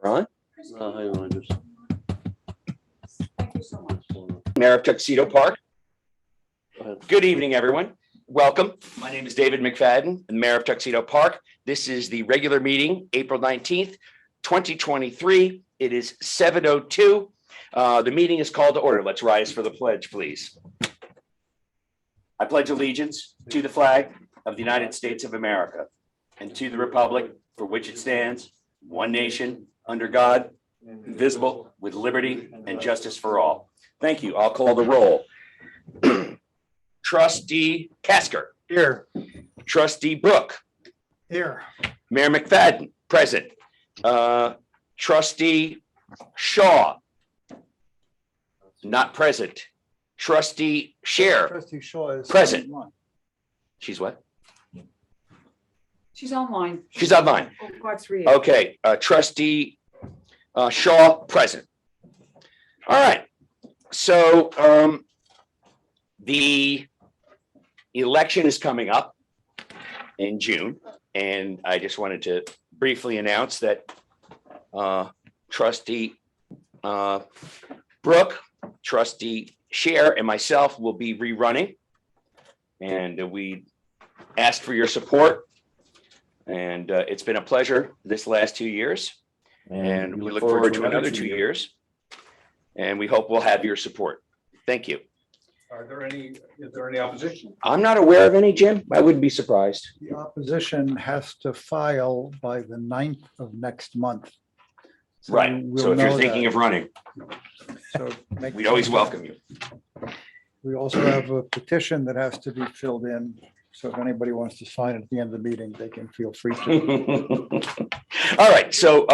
Ron? Hang on, just. Thank you so much. Mayor of Tuxedo Park. Go ahead. Good evening, everyone. Welcome. My name is David McFadden, the Mayor of Tuxedo Park. This is the regular meeting, April 19th, 2023. It is 7:02. The meeting is called to order. Let's rise for the pledge, please. I pledge allegiance to the flag of the United States of America and to the republic for which it stands, one nation, under God, invisible, with liberty and justice for all. Thank you. I'll call the roll. Trustee Casker. Here. Trustee Brooke. Here. Mayor McFadden, present. Trustee Shaw. Not present. Trustee Scher. Trustee Shaw is Present. She's what? She's online. She's online. Oh, part three. Okay, Trustee Shaw, present. All right, so the election is coming up in June, and I just wanted to briefly announce that Trustee Brooke, Trustee Scher, and myself will be rerunning, and we ask for your support. And it's been a pleasure this last 2 years, and we look forward to another 2 years. And we hope we'll have your support. Thank you. Is there any opposition? I'm not aware of any, Jim. I wouldn't be surprised. The opposition has to file by the 9th of next month. So Right. we'll So if you're know thinking that. of running, So make- we'd always welcome you. We also have a petition that has to be filled in. So if anybody wants to sign it at the end of the meeting, they can feel free to. All right, so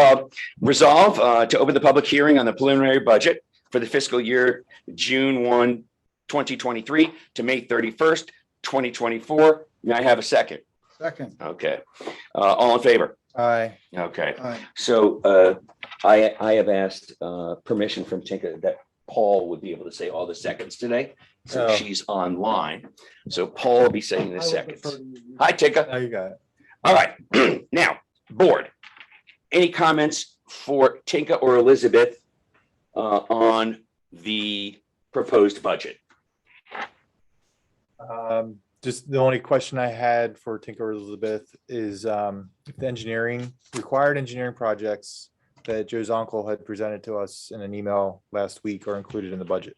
resolve to open the public hearing on the preliminary budget for the fiscal year June 1, 2023 to May 31st, 2024. May I have a second? Second. Okay. All in favor? Aye. Okay. Aye. So I have asked permission from Tinka that Paul would be able to say all the seconds today. So Oh. she's online. So Paul will be saying the I would seconds. prefer to you. Hi, Tinka. Now you got it. All right. Now, board, any comments for Tinka or Elizabeth on the proposed budget? Just the only question I had for Tinker Elizabeth is if the required engineering projects that Joe's uncle had presented to us in an email last week are included in the budget.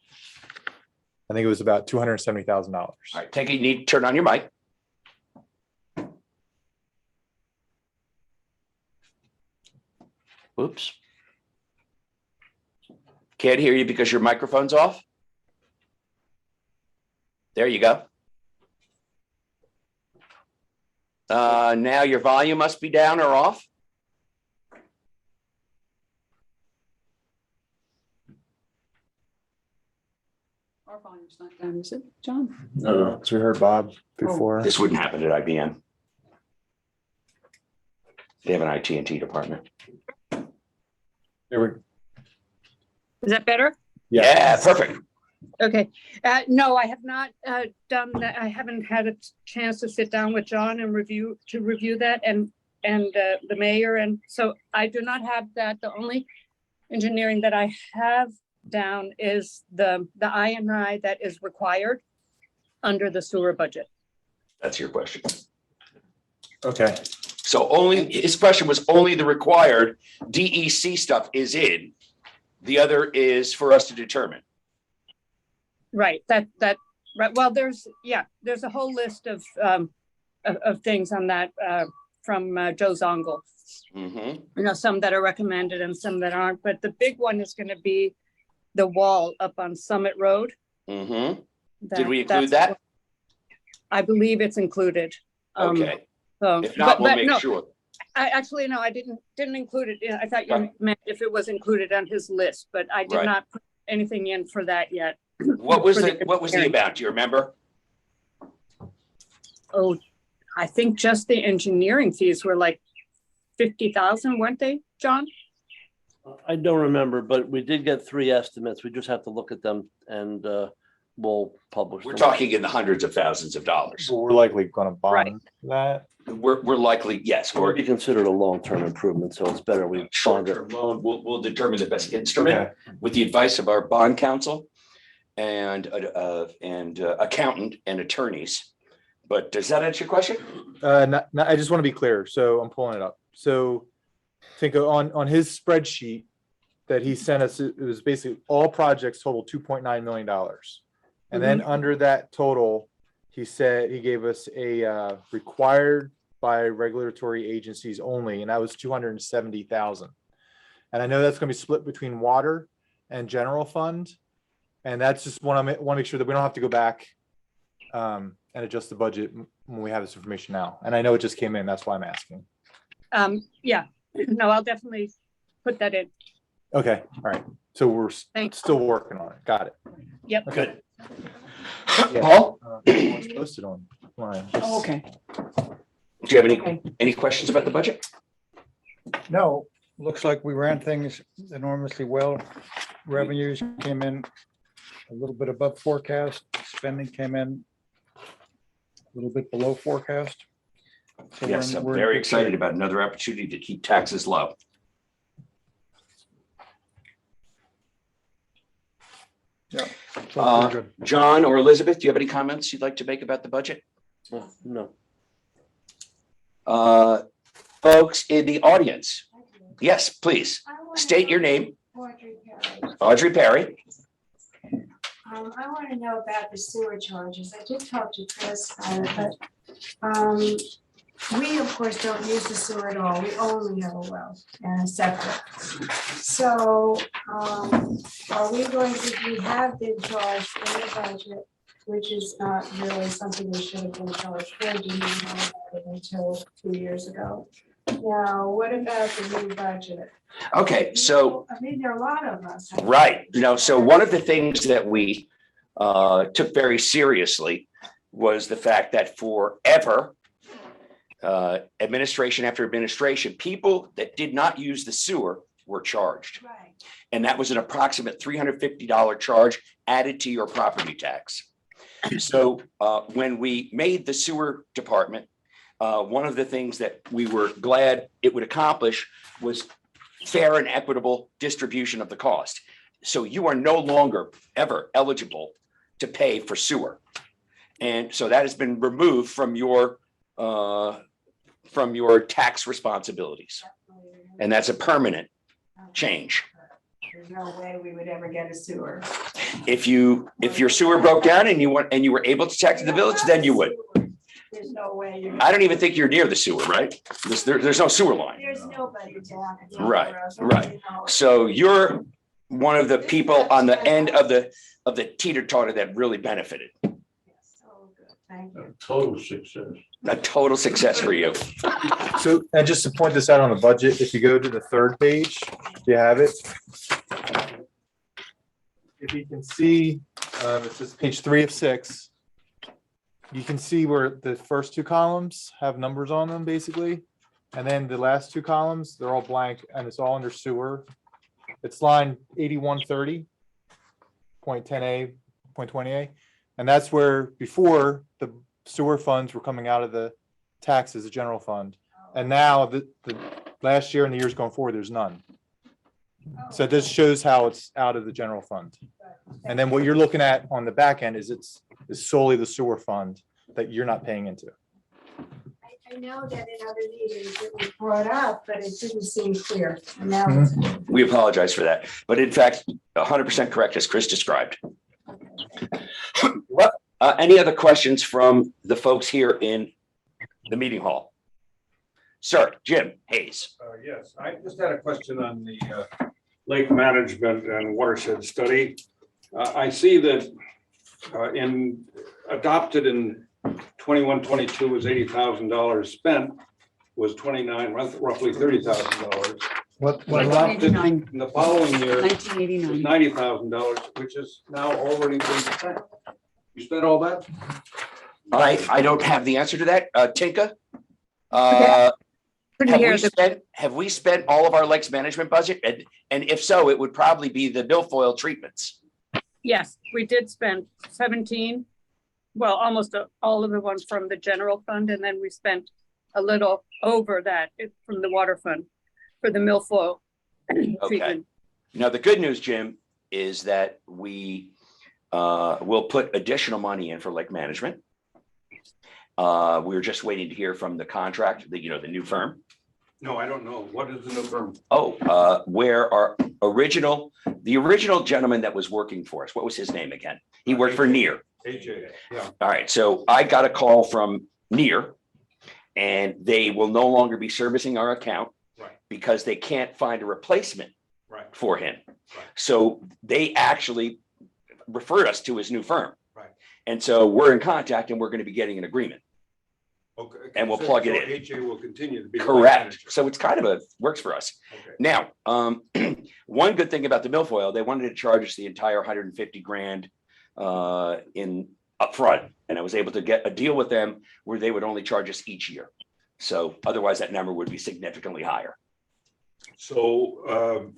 I think it was about $270,000. All right, Tinka, you need to turn on your mic. Oops. Can't hear you because your microphone's off. There you go. Now your volume must be down or off. Our volume's not down, is it, John? No, because we heard Bob before. This wouldn't happen at IBM. They have an IT&T department. There Is that better? Yeah, perfect. Okay. No, I have not done that. I haven't had a chance to sit down with John and review that and the mayor. And so I do not have that. The only engineering that I have down is the I&I that is required under the sewer budget. That's your question. Okay. So his question was only the required DEC stuff is in. The other is for us to determine. Right, right. Well, there's a whole list of things on that from Joe Zongel. Mhm. Some that are recommended and some that aren't, but the big one is going to be the wall up on Summit Road. Mhm. Did we include that? I believe it's included. Okay. So, If not, we'll but make no, sure. I didn't include it. I thought you meant if it was included on his list, but I did Right. not put anything in for that yet. What was for the amount? Do you remember? Oh, I think just the engineering fees were like 50,000, weren't they, John? I don't remember, but we did get 3 estimates. We just have to look at them and we'll publish We're them. talking in the hundreds of thousands of dollars. So we're likely going to Right. bond that. we're likely, yes, It would or be considered a long-term improvement, so it's better we fund it. short-term loan, we'll determine the best instrument Okay. with the advice of our bond counsel and accountant and attorneys. But does that answer your question? I just want to be clear. So I'm pulling it up. So think on his spreadsheet that he sent us, it was basically all projects total $2.9 million. And then under that total, he said he gave us a required by regulatory agencies only, and that was 270,000. And I know that's going to be split between water and general fund. And that's just want to make sure that we don't have to go back and adjust the budget when we have this information now. And I know it just came in, that's why I'm asking. Yeah, no, I'll definitely put that in. Okay, all right. So we're Thanks. still working on it. Got it. Yep. Good. Yeah. Paul, It's posted online. Oh, okay. do you have any questions about the budget? No, looks like we ran things enormously well. Revenues came in a little bit above forecast. Spending came in a little bit below forecast. So Yes, I'm we're in very good excited shape. about another opportunity to keep taxes low. So pretty good. John or Elizabeth, do you have any comments you'd like to make about the budget? No. Folks in the audience, yes, please, state your name. Audrey Perry. Audrey Perry. I want to know about the sewer charges. I did talk to Chris about it, but we, of course, don't use the sewer at all. We only have a well and a septic. So are we going to, we have been charged in the budget, which is not really something we should have been charged for, didn't know about it until 2 years ago. Now, what about the new budget? Okay, so, I mean, there are a lot of us. right, so one of the things that we took very seriously was the fact that forever, administration after administration, people that did not use the sewer were charged. Right. And that was an approximate $350 charge added to your property tax. So when we made the sewer department, one of the things that we were glad it would accomplish was fair and equitable distribution of the cost. So you are no longer ever eligible to pay for sewer. And so that has been removed from your tax responsibilities. And that's a permanent change. There's no way we would ever get a sewer. If your sewer broke down and you were able to tax the village, then you would. There's no way you're. I don't even think you're near the sewer, right? There's no sewer line. There's nobody down. Right, right. So you're one of the people on the end of the teeter-totter that really benefited. So good, thank you. Total success. A total success for you. So, and just to point this out on the budget, if you go to the third page, do you have it? If you can see, it says page 3 of 6. You can see where the first two columns have numbers on them, basically. And then the last two columns, they're all blank and it's all under sewer. It's line 8130.10A, 0.20A. And that's where before the sewer funds were coming out of the taxes, the general fund. And now the last year and the years going forward, there's none. So this shows how it's out of the general fund. And then what you're looking at on the back end is is solely the sewer fund that you're not paying into. I know that in other meetings it was brought up, but it didn't seem clear. And now it's. We apologize for that. But in fact, 100% correct as Chris described. Well, any other questions from the folks here in the meeting hall? Sir, Jim Hayes. Yes, I just had a question on the lake management and watershed study. I see that adopted in 21-22 was $80,000 spent, was 29, roughly $30,000. What, Adopted in the following year was 1989. $90,000, which is now already been spent. You spent all that? I don't have the answer to that. Tinka? Couldn't hear the, Have we spent all of our lakes management budget? And if so, it would probably be the milfoil treatments. yes, we did spend 17, well, almost all of the ones from the general fund, and then we spent a little over that from the water fund for the milfoil treatment. Now, the good news, Jim, is that we will put additional money in for lake management. We were just waiting to hear from the contract, the new firm. No, I don't know. What is the new firm? Where our the original gentleman that was working for us, what was his name again? He worked for Near. AJ, yeah. All right, so I got a call from Near, and they will no longer be servicing our account Right, because they can't find a replacement right, for him. Right. So they actually referred us to his new firm. right. And so we're in contact and we're going to be getting an agreement. Okay. And we'll So- plug it so in. AJ will continue to be. the Correct. manager. So it's kind of works for us. Okay. Now, one good thing about the milfoil, they wanted to charge us the entire 150 grand in upfront. And I was able to get a deal with them where they would only charge us each year. So otherwise that number would be significantly higher. So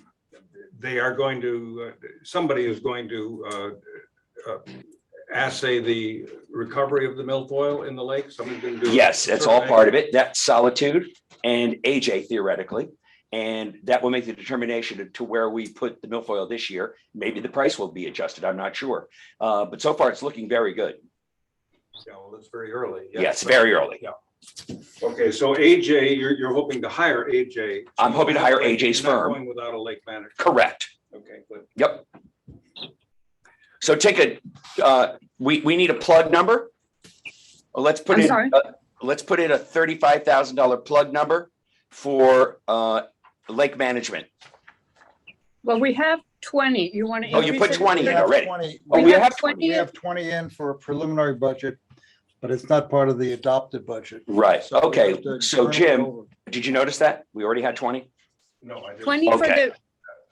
they are going to, somebody is going to assay the recovery of the milfoil in the lake? Somebody's going to do. Yes, that's all part of it. That's Solitude and AJ theoretically. And that will make the determination to where we put the milfoil this year. Maybe the price will be adjusted. I'm not sure. But so far it's looking very good. Yeah, well, it's very early. Yes, very early. Yeah. Okay, so AJ, you're hoping to hire AJ. I'm hoping to hire AJ's You're not firm. Going without a lake manager. Correct. Okay, good. Yep. So take we need a plug number. Well, let's put I'm in, sorry? let's put in a $35,000 plug number for lake management. Well, we have 20. You want to? Oh, you put 20 in We have already. 20 Oh, We we have have 20. We have 20 in for a preliminary budget, but it's not part of the adopted budget. Right. So we Okay. have to So turn it Jim, over. did you notice that? We already had 20? No, I didn't. 20 for Okay. the,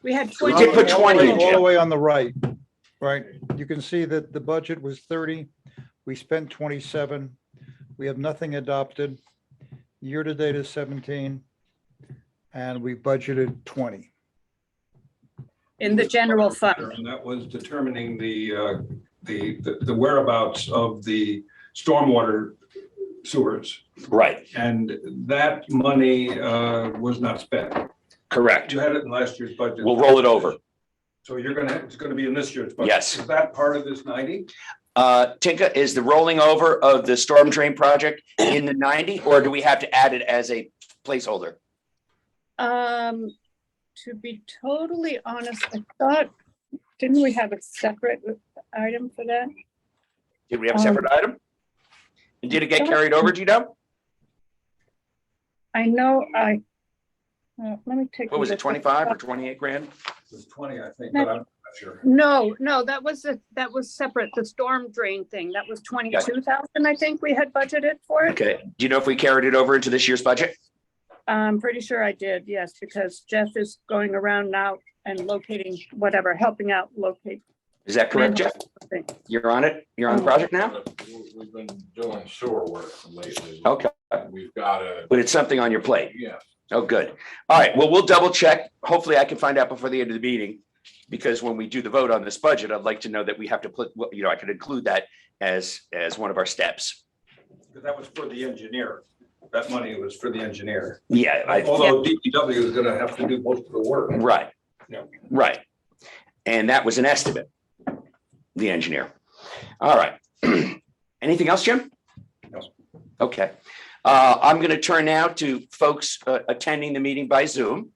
we had We 20. did put 20 in, All the Jim. way on the right, right? You can see that the budget was 30. We spent 27. We have nothing adopted. Year to date is 17. And we budgeted 20. In the general fund. And that was determining the whereabouts of the stormwater sewers. Right. And that money was not spent. Correct. You had it in last year's budget. We'll roll it over. So it's gonna be in this year's budget. Yes. Is that part of this 90? Tinka, is the rolling over of the storm drain project in the 90, or do we have to add it as a placeholder? To be totally honest, I thought, didn't we have a separate item for that? Did we have a separate item? And did it get carried over, do you know? I know let me take. What was a it, look. 25 or 28 grand? It was 20, I think, but I'm not sure. No, that was separate, the storm drain thing. That was 22,000, I think we had budgeted for it. Okay. Do you know if we carried it over into this year's budget? I'm pretty sure I did, yes, because Jeff is going around now and locating whatever, helping out locate. Is that correct, Jeff? You're on it? You're on the project now? We've been doing sewer work lately. Okay. We've got a, But it's something on your plate. yeah, Oh, good. All right. Well, we'll double check. Hopefully I can find out before the end of the meeting. Because when we do the vote on this budget, I'd like to know that we have to put, I could include that as one of our steps. Because that was for the engineer. That money was for the engineer. Yeah, Although DPW is gonna have to do most of the work. right. Yeah. Right. And that was an estimate, the engineer. All right. Anything else, Jim? No. Okay. I'm going to turn now to folks attending the meeting by Zoom.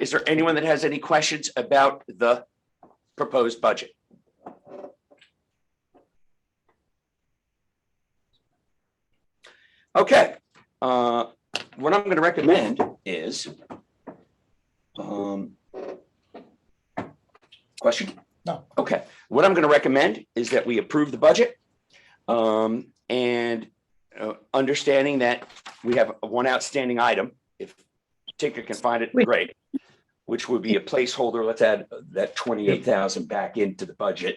Is there anyone that has any questions about the proposed budget? Okay. What I'm going to recommend is, question? No. Okay. What I'm going to recommend is that we approve the budget. And understanding that we have one outstanding item, if Tinker can find it, great, which would be a placeholder. Let's add that 28,000 back into the budget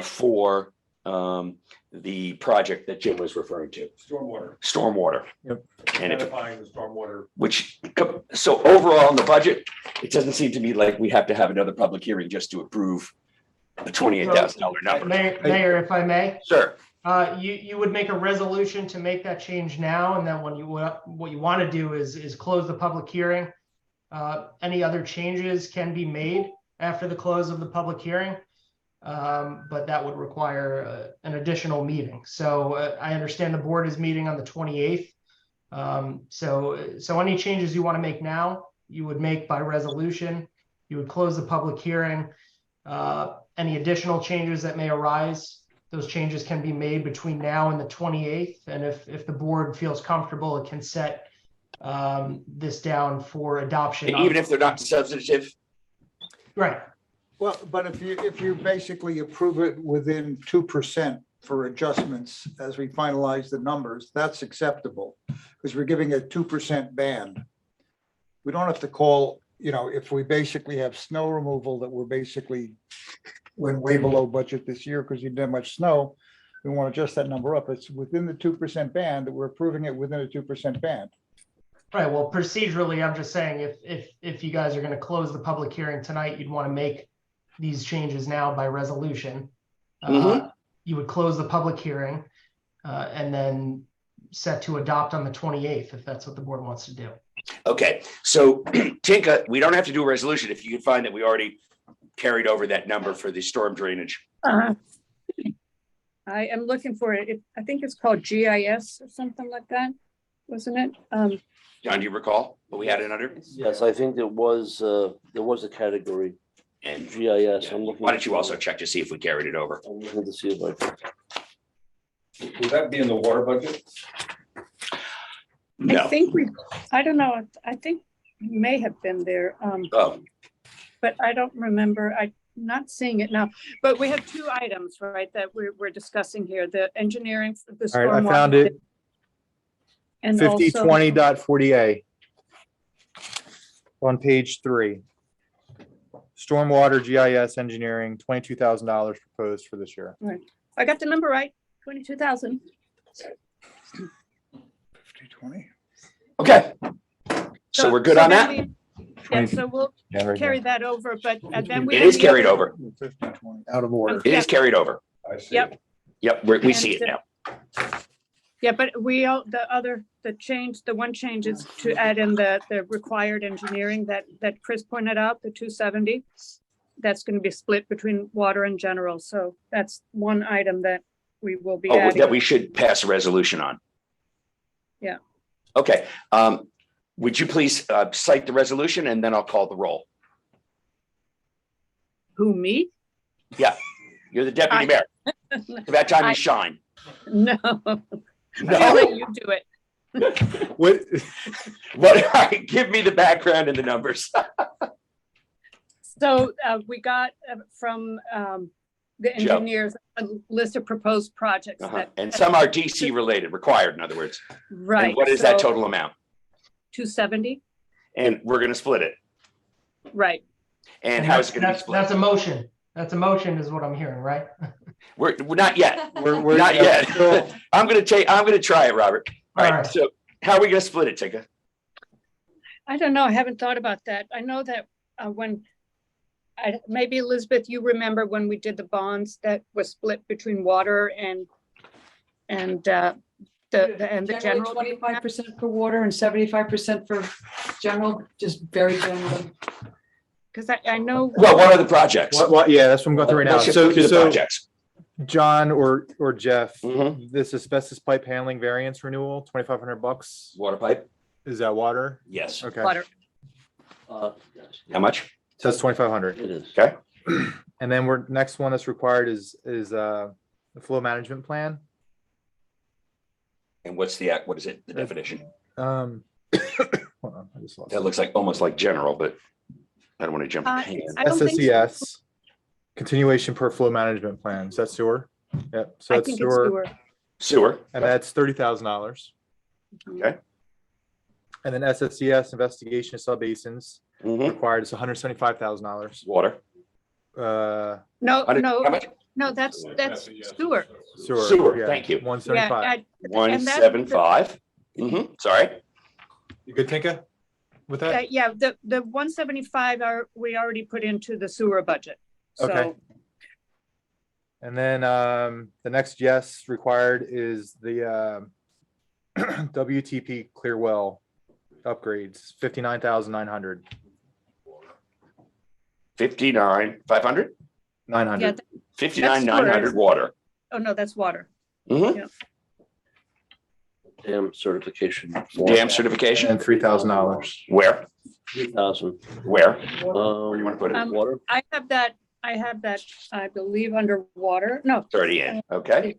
for the project that Jim was referring to, stormwater. Yep. And if, Identifying the stormwater. so overall in the budget, it doesn't seem to me like we have to have another public hearing just to approve the $28,000 number. Mayor, if I may, Sure. You would make a resolution to make that change now, and then what you want to do is close the public hearing. Any other changes can be made after the close of the public hearing, but that would require an additional meeting. So I understand the board is meeting on the 28th. So any changes you want to make now, you would make by resolution. You would close the public hearing. Any additional changes that may arise, those changes can be made between now and the 28th. And if the board feels comfortable, it can set this down for adoption. Even if they're not substantive? Right. Well, but if you basically approve it within 2% for adjustments as we finalize the numbers, that's acceptable because we're giving a 2% band. We don't have to call, if we basically have snow removal that we're basically went way below budget this year because you didn't have much snow, we want to adjust that number up. It's within the 2% band that we're approving it within a 2% band. Right. Well, procedurally, I'm just saying if you guys are going to close the public hearing tonight, you'd want to make these changes now by resolution. You would close the public hearing and then set to adopt on the 28th, if that's what the board wants to do. Okay, so Tinka, we don't have to do a resolution if you can find that we already carried over that number for the storm drainage. I am looking for it. I think it's called GIS or something like that, wasn't it? John, do you recall what we had it under? Yes, I think there was a category, And GIS. I'm looking. why don't you also check to see if we carried it over? I'm looking to see if I. Would that be in the water budget? I No. think I don't know. I think it may have been there, Oh, but I don't remember. I'm not seeing it now. But we have two items, right, that we're discussing here, the engineering, the All right, I stormwater. found it. And 5020.40A. On page 3. Stormwater GIS engineering, $22,000 proposed for this year. I got the number right, 22,000. 50/20. okay. So we're good on then that? Yeah, so we'll Yeah, right carry there. that over, but then we. It have is the carried other- over. 50/20, out of order. It is carried over. I see. Yep. Yep, we see it now. Yeah, but the one change is to add in the required engineering that Chris pointed out, the 270. That's going to be split between water and general. So that's one item that we will be Oh, adding. that we should pass a resolution on. Yeah. Okay, would you please cite the resolution and then I'll call the roll. Who, me? You're the deputy mayor. It's about time you shine. No, I'll No? let you do it. What, What, all right, give me the background and the numbers. So we got from the Joe. engineers a list of proposed projects that. And some are DC related, required, in other words. Right. And what is that so total amount? 270, And we're gonna split it. right. And how is it gonna be That's split? a motion. That's a motion is what I'm hearing, right? We're not yet. we're Not yet. still- I'm gonna try it, Robert. All right, Alright. so how are we gonna split it, Tinka? I don't know. I haven't thought about that. I know that maybe Elizabeth, you remember when we did the bonds that was split between water and the general. 25% for water and 75% for general, just very general. Because I know. Well, what are the projects? yeah, that's what I'm going through right now. Let's just go through the So projects. John or Jeff, Mhm. this asbestos pipe handling variance renewal, $2,500. Water pipe? Is that water? Yes. Okay. Water. Yes, How much? Says 2,500. it is. Okay. And then next one that's required is the flow management plan. And what is it, the definition? Hold on, I just lost That it. looks like, almost like general, but I don't want to jump the pan. I don't think so. SSES, continuation per flow management plan. Is that sewer? Yep. So I that's think it's sewer, sewer. Sewer. and that's $30,000. Okay. And then SSES investigation of subbasins Mhm. required is $175,000. Water. Uh, No, How no, much? no, that's sewer. sewer. yeah, Thank you. 175. And 175. Sorry. You good, Tinka? With that? yeah, the 175 we already put into the sewer budget. Okay. So And then the next yes required is the WTP Clearwell upgrades, 59,900. 59,500, 900. 59,900 water. Oh, no, that's water. Mhm. Dam certification. Dam certification, And $3,000. where, 3,000. where? Where do you want to put it? Water, I have that, I believe, underwater. No, It's already in, okay,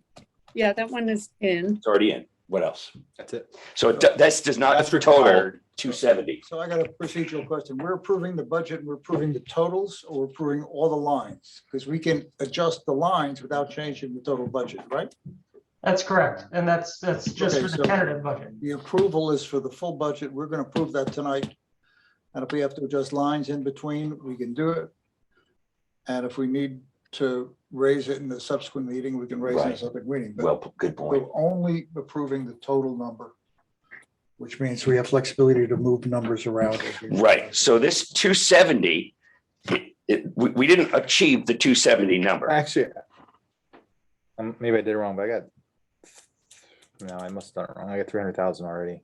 yeah, that one is in. it's already in. What else? That's it. So this does not That's total required. 270. So I got a procedural question. We're approving the budget, and we're approving the totals, or we're approving all the lines? Because we can adjust the lines without changing the total budget, right? That's correct. And that's just Okay, for the so- tentative budget. The approval is for the full budget. We're gonna approve that tonight. And if we have to adjust lines in between, we can do it. And if we need to raise it in the subsequent meeting, we can raise it in a Right. subsequent meeting. But Well, good point. we're only approving the total number, which means we have flexibility to move numbers around. as we- Right, so this 270, we didn't achieve the 270 number. Actually, maybe I did it wrong, but I got, no, I must have done it wrong. I got 300,000 already.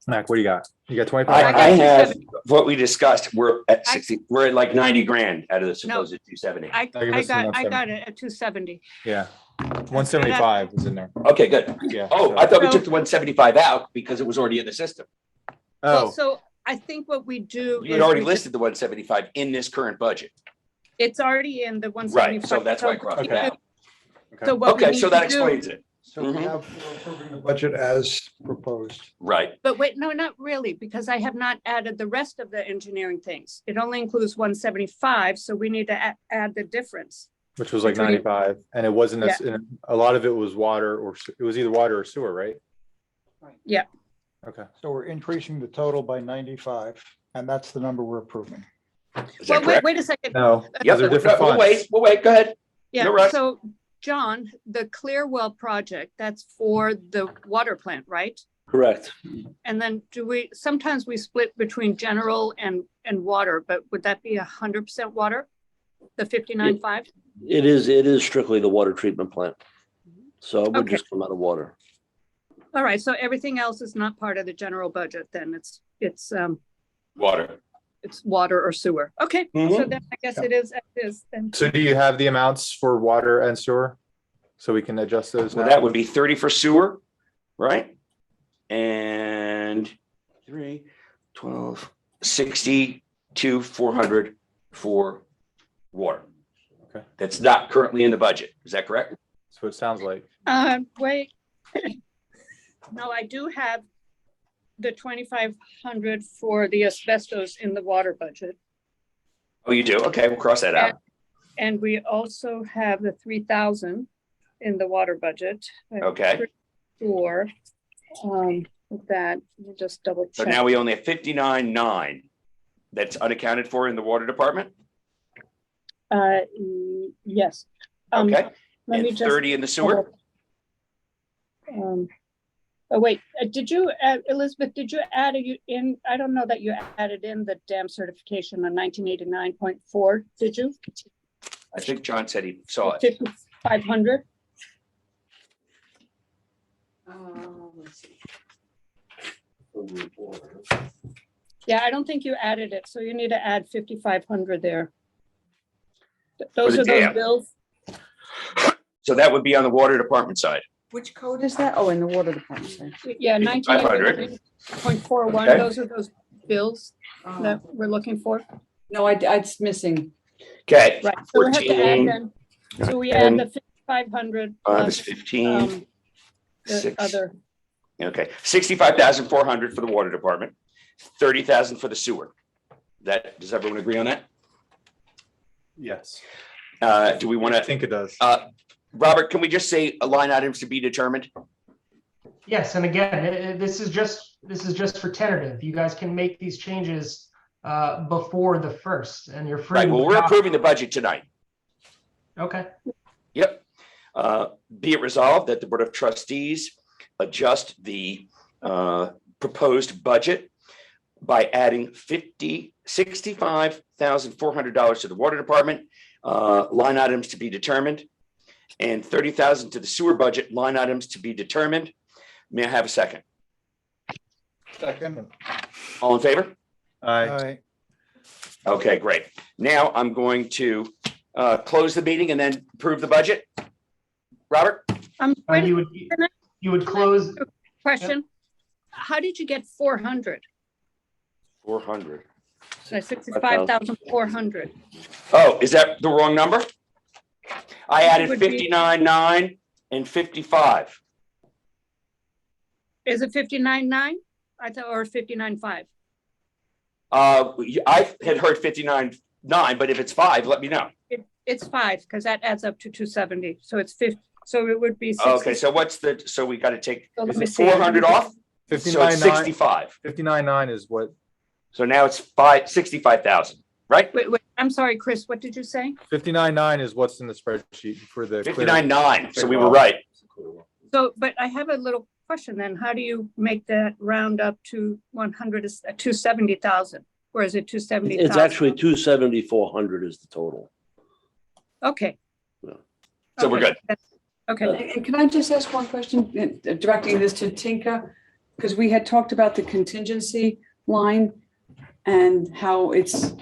Mac, what do you got? You got 25? I have what we discussed, we're at 60, we're at like 90 grand out of the supposed 270. I give us the I 170. got it at 270. Yeah, 175 is in there. Okay, good. Yeah. Oh, so- I thought we So- took the 175 out because it was already in the system. Well, Oh, so I think what we do. You had is already we listed the 175 in this current budget. It's already in the 175. Right, so that's why I crossed it Okay. out. So what we Okay, need so that to do- explains it. So we have, we're approving the budget as proposed. Right, But wait, no, not really, because I have not added the rest of the engineering things. It only includes 175, so we need to add the difference. which was like between- 95, and it wasn't, a lot of it was water, or it was either water or sewer, right? Yeah. Okay. So we're increasing the total by 95, and that's the number we're approving. is Well, that wait, correct? wait a second. No, Yep, those are different we'll wait, funds. we'll wait, go ahead. Yeah, no rush. so John, the Clearwell project, that's for the water plant, right? correct. And then sometimes we split between general and water, but would that be 100% water? The 59.5? It is strictly the water treatment plant. So it would Okay. just come out of water. All right, so everything else is not part of the general budget then. It's Water. water or sewer. Okay, so Mhm. then I guess it is, then. So do you have the amounts for water and sewer? So we can adjust those Well, now? that would be 30 for sewer, right? And 3, 12, 62, 400 for water. Okay. That's not currently in the budget. Is that correct? So it sounds like, Wait. No, I do have the 2,500 for the asbestos in the water budget. Oh, you do? Okay, we'll cross that out. And we also have the 3,000 in the water budget. I'm Okay. pretty Sure, that, let me just double So check. now we only have 59.9 that's unaccounted for in the water department. Yes. Okay. Let me And just. 30 in the sewer. Oh, wait, did you, Elizabeth, did you add in, I don't know that you added in the dam certification on 1989.4, did you? I think John said he saw it. 5,500? Yeah, I don't think you added it, so you need to add 5,500 there. Those the are those dam. bills. So that would be on the water department side. Which code is that? Oh, in the water department. sorry. Yeah, 500. 19.41, Okay. those are those bills Oh. that we're looking for. No, it's missing. Okay. Right, so we have to 14, add then, so we add the 5,500 minus plus 15, the 6. other, Okay, 65,400 for the water department, 30,000 for the sewer. Does everyone agree on that? yes. Do we want I to, think it does. Robert, can we just say line items to be determined? Yes, and again, this is just for tentative. You guys can make these changes before the 1st, and you're free. Right, to well, we're adopt- approving the budget tonight. Okay, Yep. Be it resolved that the Board of Trustees adjust the proposed budget by adding $65,400 to the water department line items to be determined, and 30,000 to the sewer budget, line items to be determined. May I have a second? Second. All in favor? Aye. Okay, great. Now I'm going to close the meeting and then approve the budget. Robert? Wait, You would close, question. How did you get 400? 400. 65,400. Oh, is that the wrong number? I added Would be- 59.9 and 55. Is it 59.9? I thought, or 59.5? I had heard 59.9, but if it's 5, let me know. It's 5, because that adds up to 270. So it's 50, so it would be. Okay, so what's the, so we got to take So let is me it see. 400 off? So it's 59.9 65. 59.9 is what, So now it's 65,000, right? Wait, I'm sorry, Chris, what did you say? 59.9 is what's in the spreadsheet for the. 59.9, so we were right. So, but I have a little question then. How do you make that round up to 270,000? Or is it 270,000? It's actually 270,400 is the total. Okay. Yeah. So we're good. Okay, And can I just ask one question, directing this to Tinka? Because we had talked about the contingency line and how it's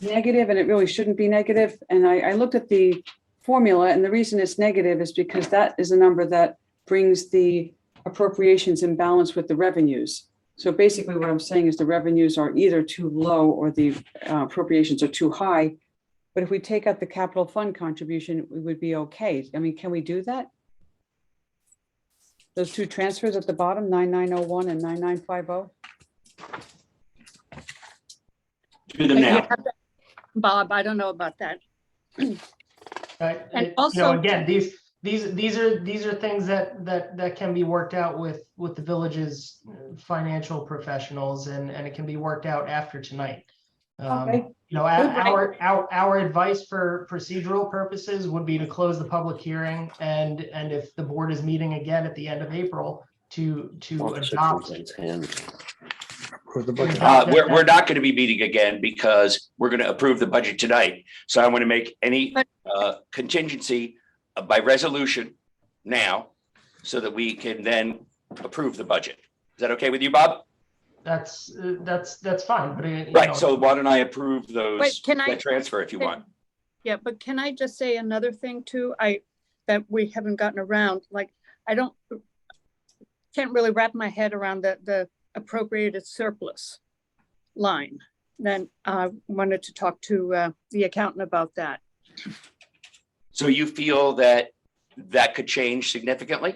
negative and it really shouldn't be negative. And I looked at the formula, and the reason it's negative is because that is a number that brings the appropriations in balance with the revenues. So basically what I'm saying is the revenues are either too low or the appropriations are too high. But if we take out the capital fund contribution, we would be okay. I mean, can we do that? Those two transfers at the bottom, 9901 and 9950? Do them now. Bob, I don't know about that. right? And You know, also- again, these are things that can be worked out with the village's financial professionals, and it can be worked out after tonight. Okay. You know, our advice for procedural purposes would be to close the public hearing, and if the board is meeting again at the end of April to adopt. For the budget. We're not going to be meeting again because we're going to approve the budget tonight. So I want to make any contingency by resolution now so that we can then approve the budget. Is that okay with you, Bob? That's fine, but you Right, know, so why don't I approve those, Wait, can I- that transfer if you want? Yeah, but can I just say another thing too? That we haven't gotten around, like, can't really wrap my head around the appropriated surplus line. Then I wanted to talk to the accountant about that. So you feel that could change significantly?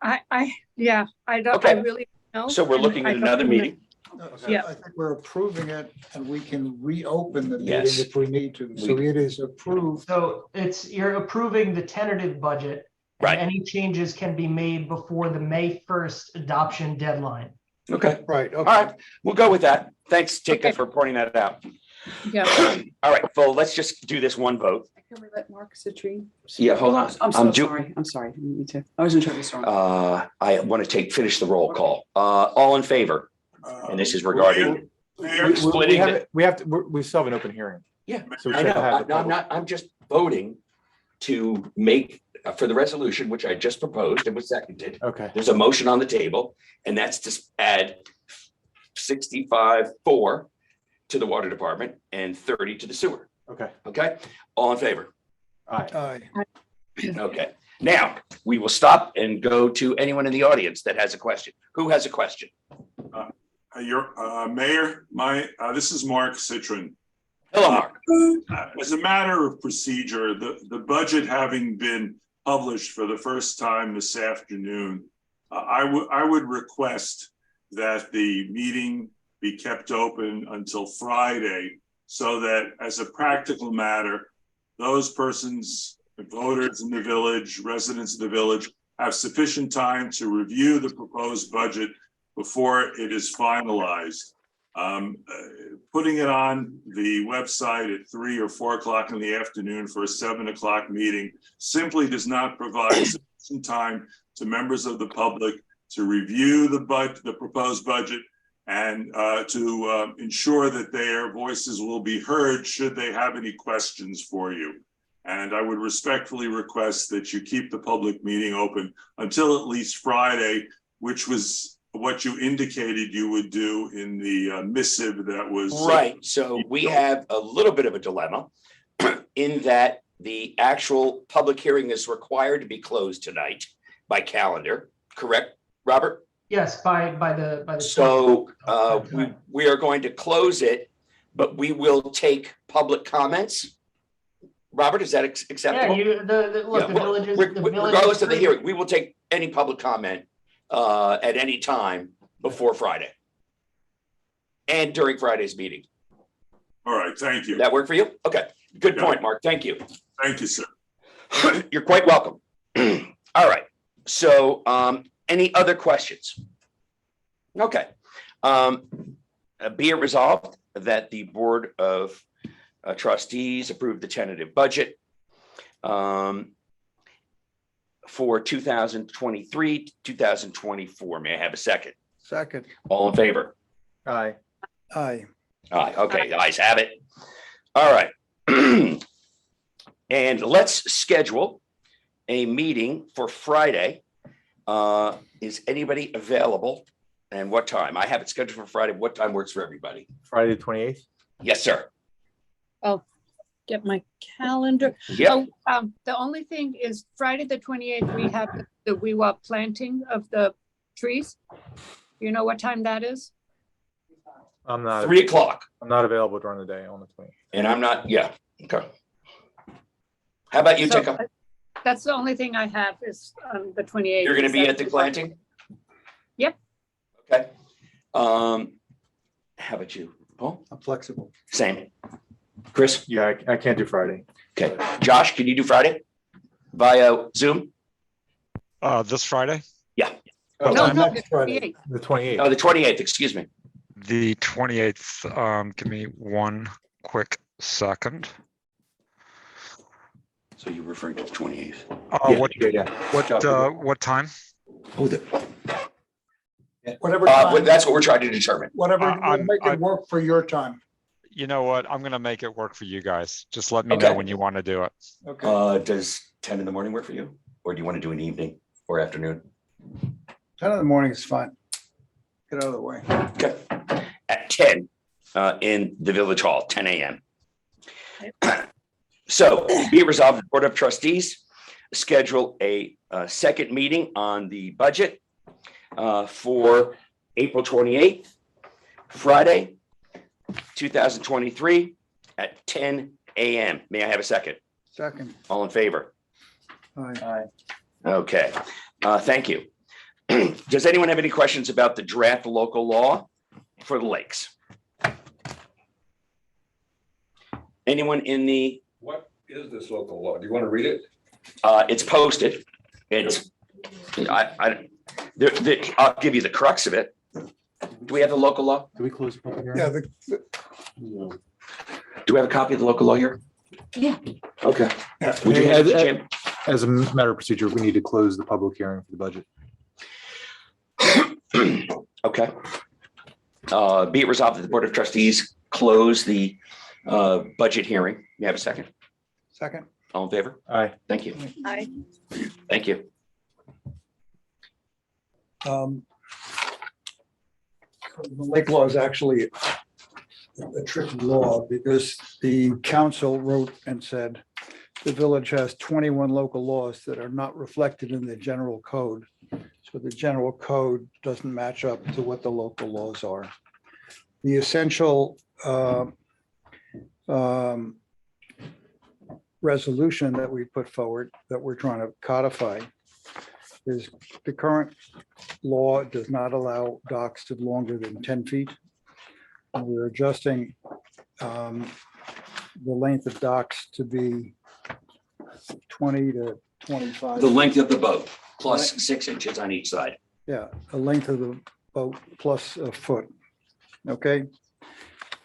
I don't, Okay. I really know. So we're and looking I at don't another know. meeting? Yeah. I think we're approving it and we can reopen the meeting Yes. if we need to. So it is approved. so you're approving the tentative budget. and Right. Any changes can be made before the May 1st adoption deadline. Okay, Right. all right, we'll go with that. Thanks, Tika, Okay. for pointing that out. Yeah, All right, well, let's just do this one vote. Can we let Mark Citrine? Yeah, hold on. I'm so I'm due- sorry. I'm sorry. Me too. I wasn't sure this wrong. I want to finish the roll call. All in favor? And this is regarding, splitting it. We still have an open hearing. Yeah, So we I should know. have the I'm not, I'm just voting to make, for the resolution, which I just proposed and was seconded. Okay, There's a motion on the table, and that's to add 65.4 to the water department and 30 to the sewer. okay. Okay, all in favor? All right. Aye. Okay, now we will stop and go to anyone in the audience that has a question. Who has a question? Your Mayor, this is Mark Citron. Hello, Mark. As a matter of procedure, the budget having been published for the first time this afternoon, I would request that the meeting be kept open until Friday so that as a practical matter, those persons, voters in the village, residents of the village, have sufficient time to review the proposed budget before it is finalized. Putting it on the website at 3 or 4 o'clock in the afternoon for a 7 o'clock meeting simply does not provide sufficient time to members of the public to review the proposed budget and to ensure that their voices will be heard should they have any questions for you. And I would respectfully request that you keep the public meeting open until at least Friday, which was what you indicated you would do in the missive that was. Right, so we have a little bit of a dilemma in that the actual public hearing is required to be closed tonight by calendar, correct, Robert? Yes, by the. So we are going to close it, but we will take public comments. Robert, is that Yeah, acceptable? look, the Yeah, villages. Regardless of the hearing, we will take any public comment at any time before Friday. And during Friday's meeting. All right, thank you. That work for you? Okay, good Yeah. point, Mark. Thank you. Thank you, sir. You're quite welcome. All right, so any other questions? Okay. Be it resolved that the Board of Trustees approve the tentative budget for 2023, 2024. May I have a second? Second, All in favor? Aye. aye. Aye, okay, the ayes have it. All right. And let's schedule a meeting for Friday. Is anybody available? And what time? I have it scheduled for Friday. What time works for everybody? Friday, the 28th? Yes, sir. Get my calendar. Yep. Oh, the only thing is Friday, the 28th, we have the WeWa planting of the trees. You know what time that is? I'm not, 3 o'clock. I'm not available during the day on the 28th. And I'm not, yeah, okay. How about you, So, Tika? That's the only thing I have is the 28th. You're gonna Is be that at the too planting? Yep. Okay. How about you? Paul? I'm flexible. Same. Chris? Yeah, I can't do Friday. Okay. Josh, can you do Friday? Via Zoom? This Friday? Oh, far? No, next the Friday. 28th. The 28th. Oh, the 28th, excuse me. The 28th, give me one quick second. So you're referring to the 28th? Uh, what, Yeah. what time? Oh, the, Whatever, well, time- that's what we're trying to determine. whatever, I'm- make it work for your time. You know what? I'm gonna make it work for you guys. Just let me Okay. know when you want to do it. Okay, Does 10 in the morning work for you? Or do you want to do an evening or afternoon? 10 in the morning is fine. Get out of the way. Okay. At 10 in the Village Hall, 10 a.m. So be it resolved, the Board of Trustees schedule a second meeting on the budget for April 28th, Friday, 2023 at 10 a.m. May I have a second? Second, All in favor? aye. Okay, thank you. Does anyone have any questions about the draft local law for the lakes? Anyone in the, What is this local law? Do you want to read it? it's posted. It's, I'll give you the crux of it. Do we have the local law? Do we close the public hearing? Yeah, Do we have a copy of the local law here? Yeah. Okay. Would you have it, Jim? As a matter of procedure, we need to close the public hearing for the budget. Okay. Be it resolved that the Board of Trustees close the budget hearing. May I have a second? second, All in favor? Aye. Thank you. Aye. Thank you. the lake law is actually a tricky law because the council wrote and said the village has 21 local laws that are not reflected in the general code. So the general code doesn't match up to what the local laws are. The essential resolution that we put forward that we're trying to codify is the current law does not allow docks to longer than 10 feet. And we're adjusting the length of docks to be 20 to 25. The length of the boat plus 6 inches on each side. Yeah, a length of the boat plus a foot. Okay.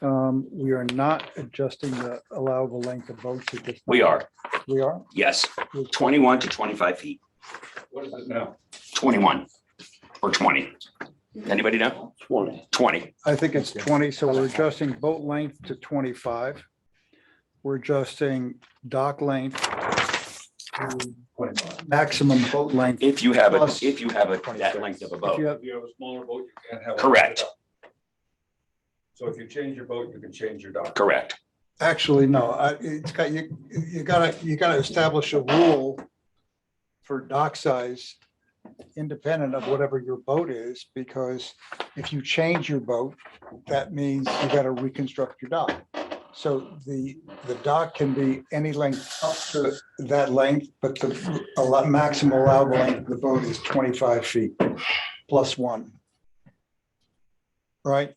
We are not adjusting the allowable length of boats. at this We time. are, We are? yes, 21 to 25 feet, What is it now? 21 or 20. Anybody know? 20. 20. I think it's 20, so we're adjusting boat length to 25. We're adjusting dock length to maximum boat length. If you have Plus that length of a If boat. you have- If you have a smaller boat, you can't have. Correct. So if you change your boat, you can change your dock. Correct. Actually, no, it's got, you gotta establish a rule for dock size independent of whatever your boat is, because if you change your boat, that means you gotta reconstruct your dock. So the dock can be any length up to that length, but the maximum allowable length of the boat is 25 feet plus one. Right?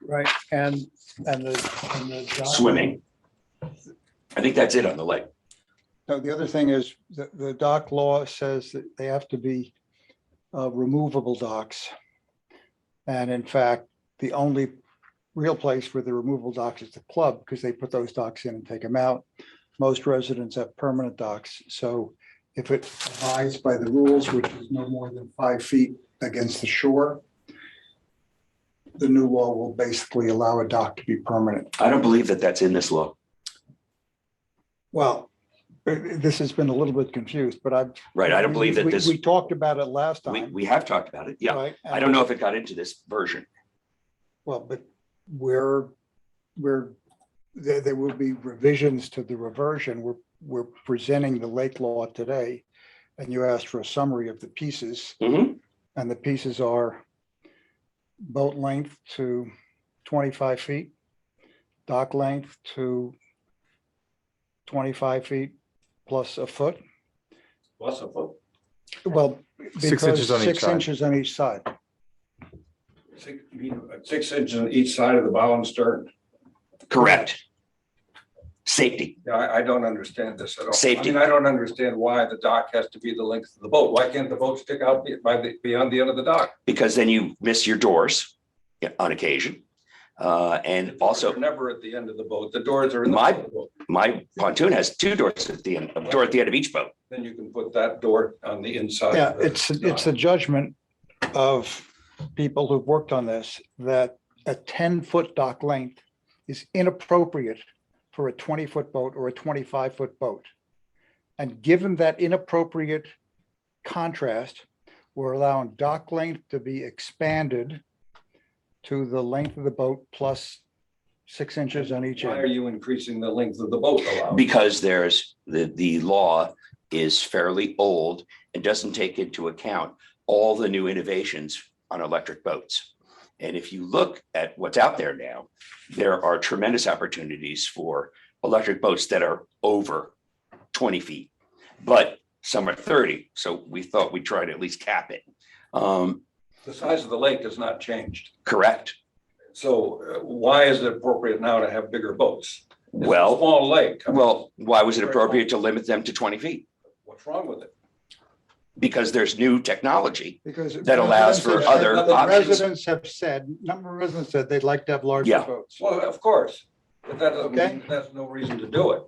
Right, and the. dock- Swimming. I think that's it on the lake. No, the other thing is, the dock law says that they have to be removable docks. And in fact, the only real place for the removable docks is the club, because they put those docks in and take them out. Most residents have permanent docks, so if it abides by the rules, which is no more than 5 feet against the shore, the new law will basically allow a dock to be permanent. I don't believe that that's in this law. Well, this has been a little bit confused, but I've. Right. I don't believe that this, We talked about it last time. we have talked about it. Yeah. Right? I don't know if it got into this version. Well, but there will be revisions to the reversion. We're presenting the lake law today. And you asked for a summary of the pieces. Mhm. And the pieces are boat length to 25 feet, dock length to 25 feet plus a foot. Plus a foot. Well, 6 inches because on each 6 side. inches on each side. 6 inches on each side of the bow and stern. Correct. Safety. Yeah, I don't understand this at all. Safety. I mean, I don't understand why the dock has to be the length of the boat. Why can't the boat stick out beyond the end of the dock? Because then you miss your doors on occasion. And also They're never at the end of the boat. The doors are in the My- middle of the boat. my pontoon has 2 doors at the end, a door at the end of each boat. Then you can put that door on the inside. Yeah, of the it's dock. a judgment of people who've worked on this, that a 10-foot dock length is inappropriate for a 20-foot boat or a 25-foot boat. And given that inappropriate contrast, we're allowing dock length to be expanded to the length of the boat plus 6 inches on each Why are end. you increasing the length of the boat allowed? Because there's the law is fairly old and doesn't take into account all the new innovations on electric boats. And if you look at what's out there now, there are tremendous opportunities for electric boats that are over 20 feet, but some are 30. So we thought we'd try to at least cap it. The size of the lake has not changed. Correct. So why is it appropriate now to have bigger boats? It's a Well, Small lake. I mean, well, why was it appropriate to limit them to 20 feet? What's wrong with it? Because there's new technology Because that allows for residents have- other the options. Residents have said, number of residents said they'd like to have larger Yeah. boats. Well, of course, but that doesn't Okay. mean that's no reason to do it.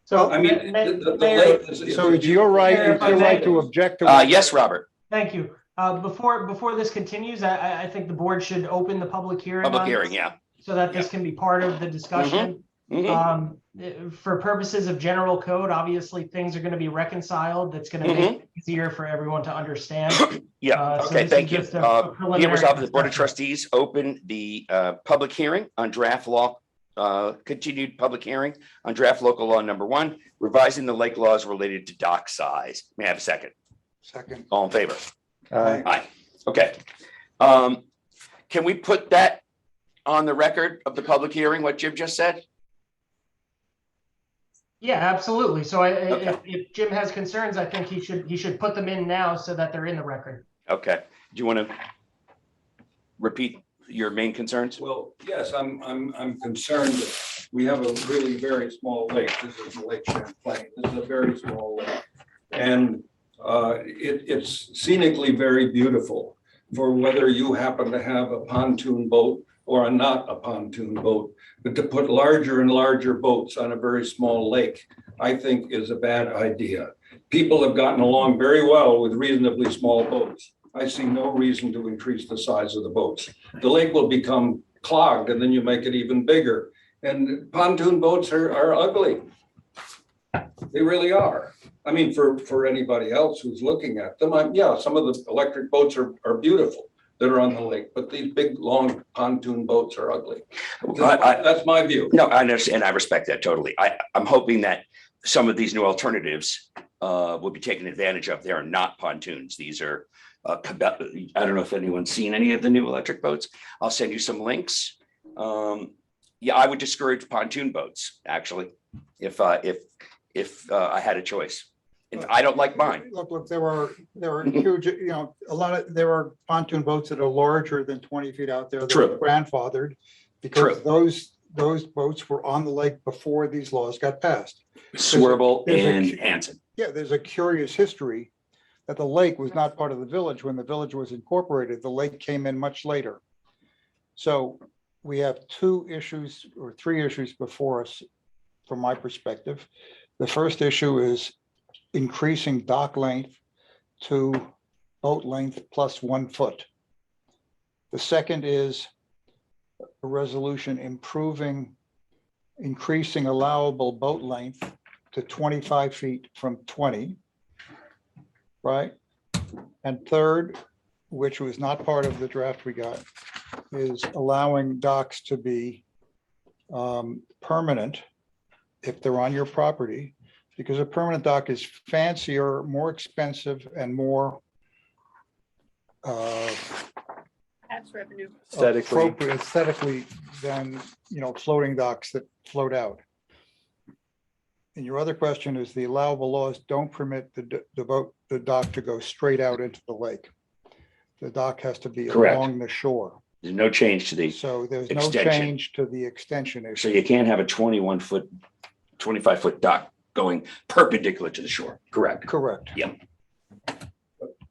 So, I mean, the Mayor- lake is. So it's your right, it's your right to object to. Yes, Robert, Thank you. Before this continues, I think the board should open the public hearing. public on hearing, this yeah. So that this can be part of the discussion. Mhm. For purposes of general code, obviously, things are going to be reconciled. That's going to make it easier for everyone to understand. Yeah, So okay, this thank is you. just a Be it preliminary resolved that the Board of discussion. Trustees open the public hearing on draft law, continued public hearing on draft local law number 1, revising the lake laws related to dock size. May I have a second? Second. All in favor? Aye. Aye. Okay. Can we put that on the record of the public hearing, what Jim just said? Yeah, absolutely. So Okay. if Jim has concerns, I think he should put them in now so that they're in the record. Okay. Do you want to repeat your main concerns? Well, yes, I'm concerned that we have a really very small lake. This is Lake Champlain. This is a very small lake. And it's scenically very beautiful for whether you happen to have a pontoon boat or not a pontoon boat. But to put larger and larger boats on a very small lake, I think is a bad idea. people have gotten along very well with reasonably small boats. I see no reason to increase the size of the boats. The lake will become clogged and then you make it even bigger. And pontoon boats are ugly. They really are. I mean, for anybody else who's looking at them, yeah, some of the electric boats are beautiful that are on the lake, but these big, long pontoon boats are ugly. That's my view. No, I understand. I respect that totally. I'm hoping that some of these new alternatives will be taken advantage of. They are not pontoons. These are, I don't know if anyone's seen any of the new electric boats. I'll send you some links. Yeah, I would discourage pontoon boats, actually, if I had a choice. If I don't like mine. Look, there are huge, there are pontoon boats that are larger than 20 feet out there. that True. are grandfathered because those boats were on the lake before these laws got passed. Swerble there's a- and Hanson. Yeah, there's a curious history that the lake was not part of the village when the village was incorporated. The lake came in much later. So we have two issues or three issues before us from my perspective. The first issue is increasing dock length to boat length plus 1 foot. The second is a resolution increasing allowable boat length to 25 feet from 20, right? And third, which was not part of the draft we got, is allowing docks to be permanent if they're on your property, because a permanent dock is fancier, more expensive, and more Tax revenue. aesthetically than, floating docks that float out. And your other question is the allowable laws don't permit the dock to go straight out into the lake. The dock has to be Correct. along the shore. There's no change to the, So there's no Extension. change to the extension so issue. you can't have a 21-foot, 25-foot dock going perpendicular to the shore. Correct. Correct.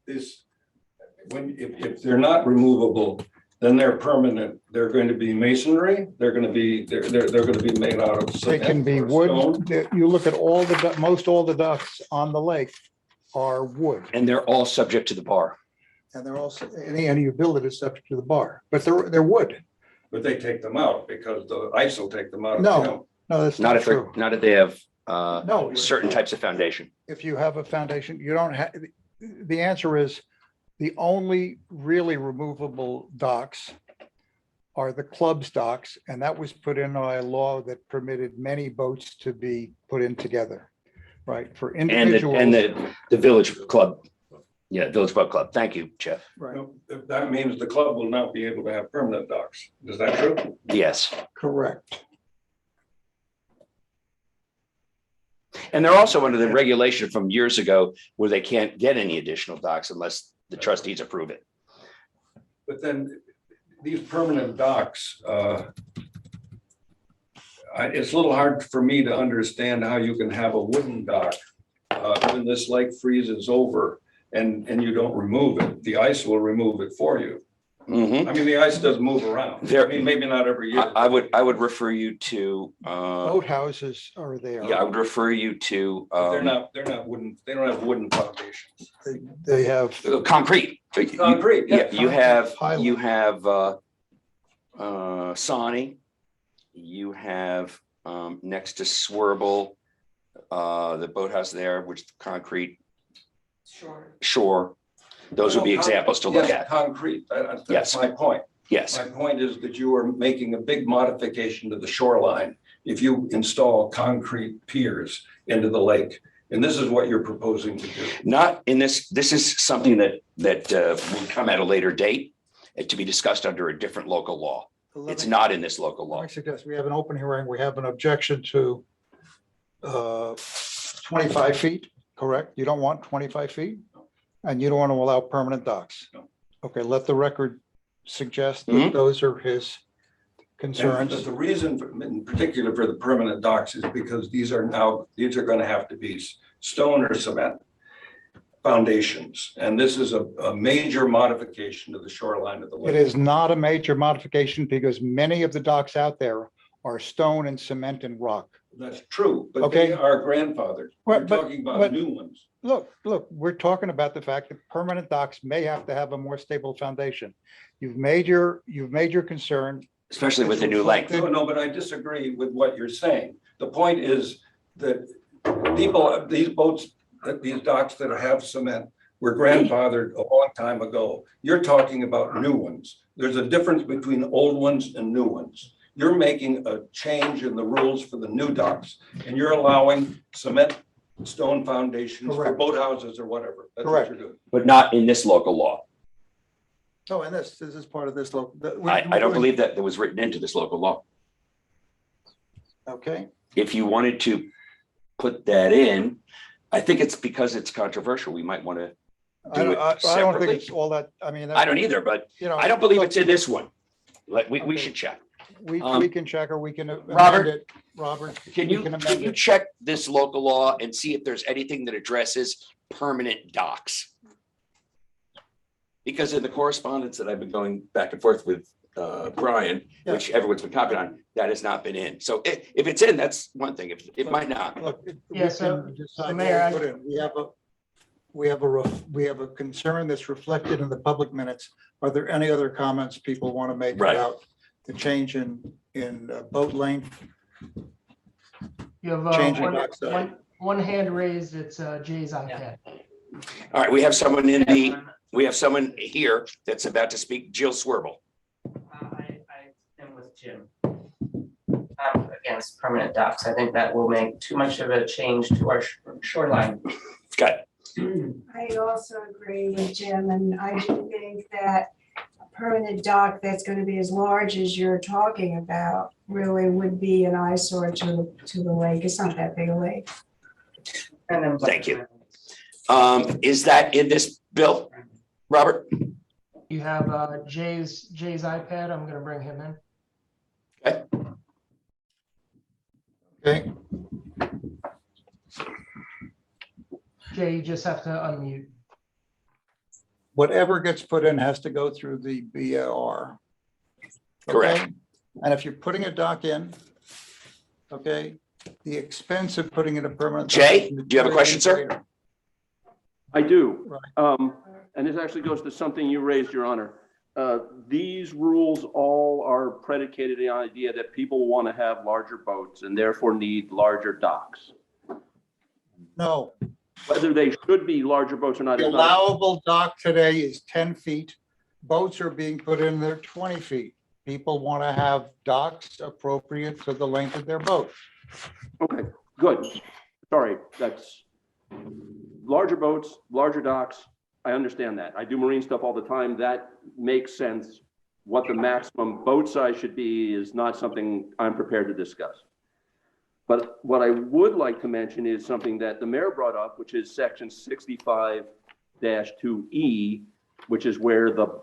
If they're not removable, then they're permanent. They're going to be masonry. They're going to be made out of They can cement be or wood. stone. You look at most all the docks on the lake are wood. And they're all subject to the bar. And they're also, any you build it is subject to the bar, but they're wood. But they take them out because the ice will take them out. No, that's Not not if they're, true. not if they have No. certain types of foundation. If you have a foundation, you don't have, the answer is the only really removable docks are the club's docks, and that was put in by a law that permitted many boats to be put in together, right? For And individuals. the village club. Yeah, Village Boat Club. Thank you, Jeff. Right, That means the club will not be able to have permanent docks. Is that true? Yes. correct. And they're also under the regulation from years ago where they can't get any additional docks unless the trustees approve it. But then these permanent docks, it's a little hard for me to understand how you can have a wooden dock when this lake freezes over and you don't remove it. The ice will remove it for you. Mhm. I mean, the ice does move around. I mean, maybe not every year. I would refer you to, Boathouses are there. yeah, I would refer you to, They're not wooden, they don't have wooden foundations. They have, concrete. Concrete, Yeah, you have, Highland. Sani, you have, next to Swerble, the boathouse there, which is concrete shore. Those would be examples to look Yes, at. concrete, Yes. that's my point. Yes, My point is that you are making a big modification to the shoreline if you install concrete piers into the lake. And this is what you're proposing to do. not in this, this is something that will come at a later date to be discussed under a different local law. It's not in this local law. I suggest we have an open hearing. We have an objection to 25 feet, correct? You don't want 25 feet? And you don't want to allow permanent docks? No. Okay, let the record suggest that Mhm. those are his And concerns. the reason, in particular for the permanent docks, is because these are going to have to be stone or cement foundations. And this is a major modification to the shoreline of the It lake. is not a major modification because many of the docks out there are stone and cement and rock. That's true, but Okay. they are grandfathered. We're But- talking about but- new ones. look, we're talking about the fact that permanent docks may have to have a more stable foundation. You've made your concern. Especially with the new length. No, but I disagree with what you're saying. The point is that people, these boats, these docks that have cement were grandfathered a long time ago. You're talking about new ones. There's a difference between old ones and new ones. You're making a change in the rules for the new docks, and you're allowing cement stone foundations for Correct. boathouses or whatever. That's what Correct. you're doing. But not in this local law. Oh, and this is part of this local. I don't believe that was written into this local law. Okay, If you wanted to put that in, I think it's because it's controversial. We might want to I do don't, it I don't separately. think it's all that, I mean. I don't either, but You know, I don't believe look, it's in this one. Like, we Okay. should check. We um, can check or we can amend Robert, it. Robert, Can we you, can can amend you it. check this local law and see if there's anything that addresses permanent docks? Because in the correspondence that I've been going back and forth with Brian, which everyone's been copying on, that has not been in. So if it's in, that's one thing. If it might not. Look, we Yeah, so, can decide what Mayor, we put in. We have a concern that's reflected in the public minutes. Are there any other comments people want to make Right. about the change in boat length? You have Change in dock size. one hand raised, it's Jay's iPad. All right, we have someone we have someone here that's about to speak, Jill Swerble. I am with Jim. I'm against permanent docks. I think that will make too much of a change to our shoreline. Got it. I also agree with Jim, and I do think that a permanent dock that's going to be as large as you're talking about really would be an eyesore to the lake. It's not that big a lake. And then. Thank you. Is that in this bill, Robert? You have Jay's iPad. I'm gonna bring him in. Okay. Okay, Jay, you just have to unmute. whatever gets put in has to go through the BAR. Correct. Okay? And if you're putting a dock in, okay, the expense of putting in a permanent. dock Jay, is do you have a question, sir? greater. I do. Right. And this actually goes to something you raised, Your Honor. These rules all are predicated on the idea that people want to have larger boats and therefore need larger docks. No, Whether they should be larger boats or not. the is not- allowable dock today is 10 feet. Boats are being put in there 20 feet. People want to have docks appropriate to the length of their boat. Okay, good. Sorry, that's larger boats, larger docks. I understand that. I do marine stuff all the time. That makes sense. What the maximum boat size should be is not something I'm prepared to discuss. But what I would like to mention is something that the mayor brought up, which is section 65-2E, which is where the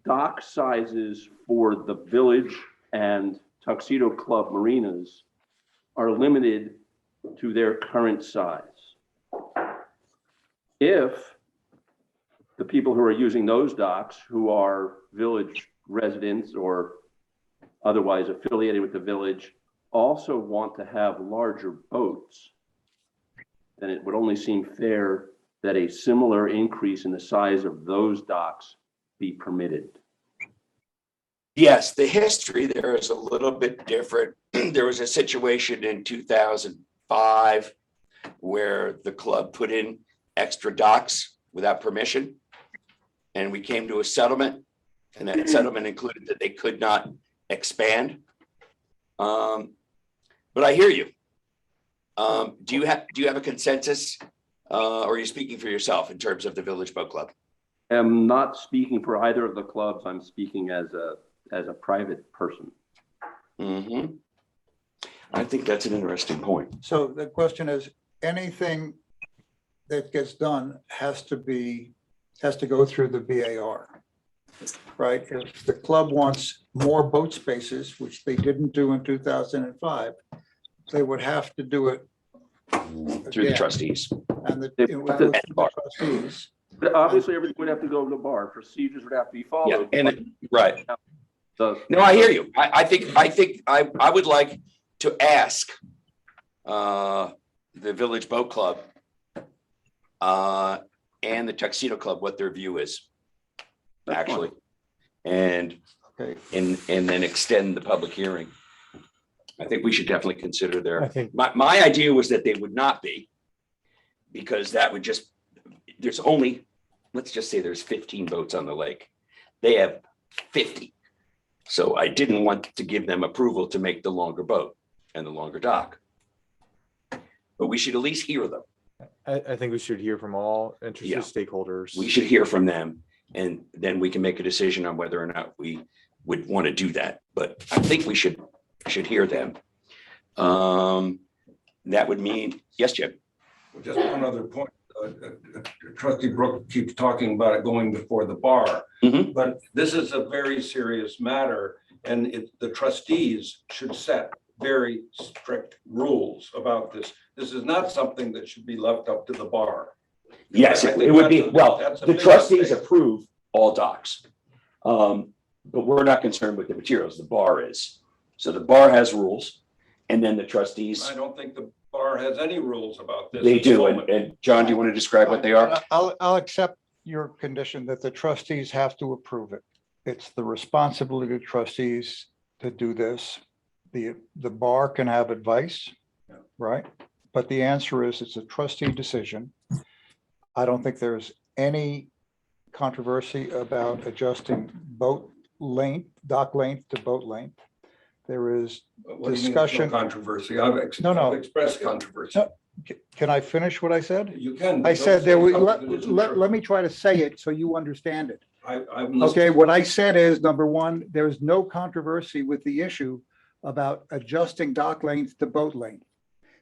dock sizes for the Village and Tuxedo Club marinas are limited to their current size. If the people who are using those docks, who are Village residents or otherwise affiliated with the Village, also want to have larger boats, then it would only seem fair that a similar increase in the size of those docks be permitted. Yes, the history there is a little bit different. There was a situation in 2005 where the club put in extra docks without permission. And we came to a settlement, and that settlement included that they could not expand. But I hear you. Do you have a consensus? Or are you speaking for yourself in terms of the Village Boat Club? I'm not speaking for either of the clubs. I'm speaking as a private person. Mm-hmm. I think that's an interesting point. So the question is, anything that gets done has to go through the BAR. Right? If the club wants more boat spaces, which they didn't do in 2005, they would have to do it Through the again. trustees. And They- it would go through the trustees. But obviously, everything would have to go to the bar. Procedures would have to be Yeah, followed. and right. So- No, I hear you. I think I would like to ask the Village Boat Club and the Tuxedo Club what their view is, That's actually. And, Okay. and then extend the public hearing. I think we should definitely consider I their, think, my idea was that they would not be. Because that would just, there's only, let's just say there's 15 boats on the lake. They have 50. So I didn't want to give them approval to make the longer boat and the longer dock. But we should at least hear them. I think we should hear from all interested Yeah. stakeholders. We should hear from them, and then we can make a decision on whether or not we would want to do that. But I think we should hear them. That would mean, yes, Jim. Just one other point. Trustee Brooke keeps talking about it going before the bar. Mhm. But this is a very serious matter, and the trustees should set very strict rules about this. This is not something that should be left up to the bar. Yes, I it think would be, that's a- well, that's a the big trustees mistake. approve all docks. But we're not concerned with the materials, the bar is. So the bar has rules, and then the trustees, I don't think the bar has any rules about this. they at the do. moment. And John, do you want to describe what they are? I'll accept your condition that the trustees have to approve it. It's the responsibility of the trustees to do this. The bar can have advice, right? But the answer is it's a trustee decision. I don't think there's any controversy about adjusting boat length, dock length to boat length. There is, What do you mean there's no discussion- controversy. I've No. expressed controversy. No. Can I finish what I said? You can. but I don't said there say was, something that isn't true. let me try to say it so you understand it. I'm listening. Okay, what I said is, number one, there is no controversy with the issue about adjusting dock length to boat length.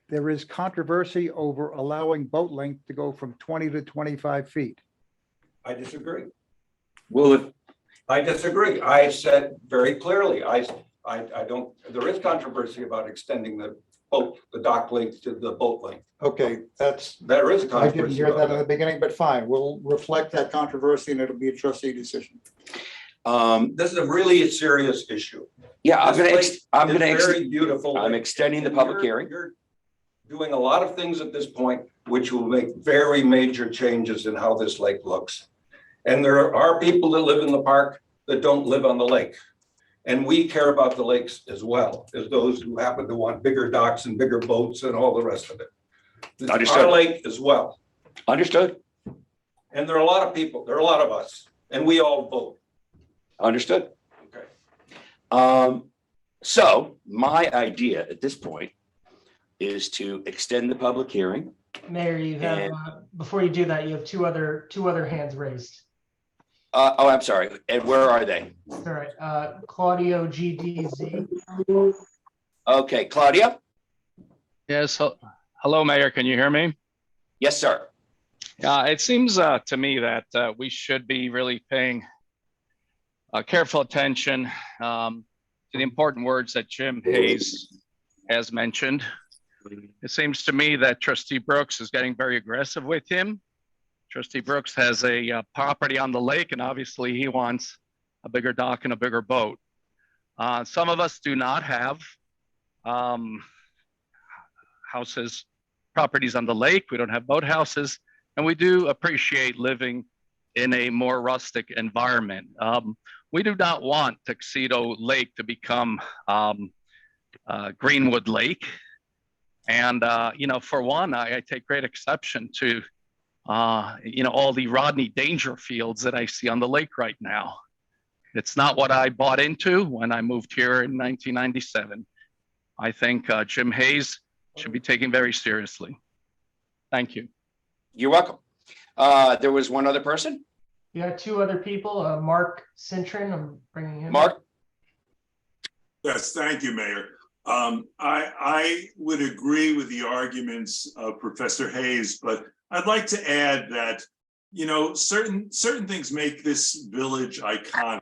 There is controversy over allowing boat length to go from 20 to 25 feet. I disagree. Well, I disagree. I said very clearly, I don't, there is controversy about extending the dock length to the boat length. Okay, There is I didn't controversy hear that about in the that. beginning, but fine, we'll reflect that controversy and it'll be a trustee decision. This is a really serious issue. yeah, I'm This gonna, lake is Very beautiful. I'm extending the public hearing. You're doing a lot of things at this point, which will make very major changes in how this lake looks. And there are people that live in the park that don't live on the lake. And we care about the lakes as well as those who happen to want bigger docks and bigger boats and all the rest of it. It's Understood. our lake as well. Understood, And there are a lot of people, there are a lot of us, and we all vote. understood. Okay. So my idea at this point is to extend the public hearing. Mayor, you have, And- before you do that, you have two other hands raised. Oh, I'm sorry. And where are they? All right, Claudio GDZ. Okay, Claudia? Yes, hello, Mayor, can you hear me? Yes, sir. It seems to me that we should be really paying careful attention to the important words that Jim Hayes has mentioned. It seems to me that Trustee Brooks is getting very aggressive with him. Trustee Brooks has a property on the lake, and obviously he wants a bigger dock and a bigger boat. Some of us do not have houses, properties on the lake. We don't have boat houses, and we do appreciate living in a more rustic environment. We do not want Tuxedo Lake to become Greenwood Lake. And, for one, I take great exception to, all the Rodney Dangerfields that I see on the lake right now. It's not what I bought into when I moved here in 1997. I think Jim Hayes should be taken very seriously. Thank you. You're welcome. There was one other person. You got two other people, Mark Cintron, I'm bringing him. Mark? Yes, thank you, Mayor. I would agree with the arguments of Professor Hayes, but I'd like to add that, certain things make this village iconic.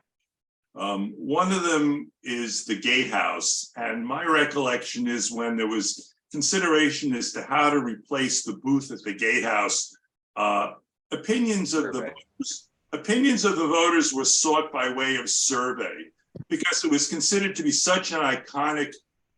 One of them is the gatehouse, and my recollection is when there was consideration as to how to replace the booth at the gatehouse, opinions of the voters were sought by way of survey, because it was considered to be such an iconic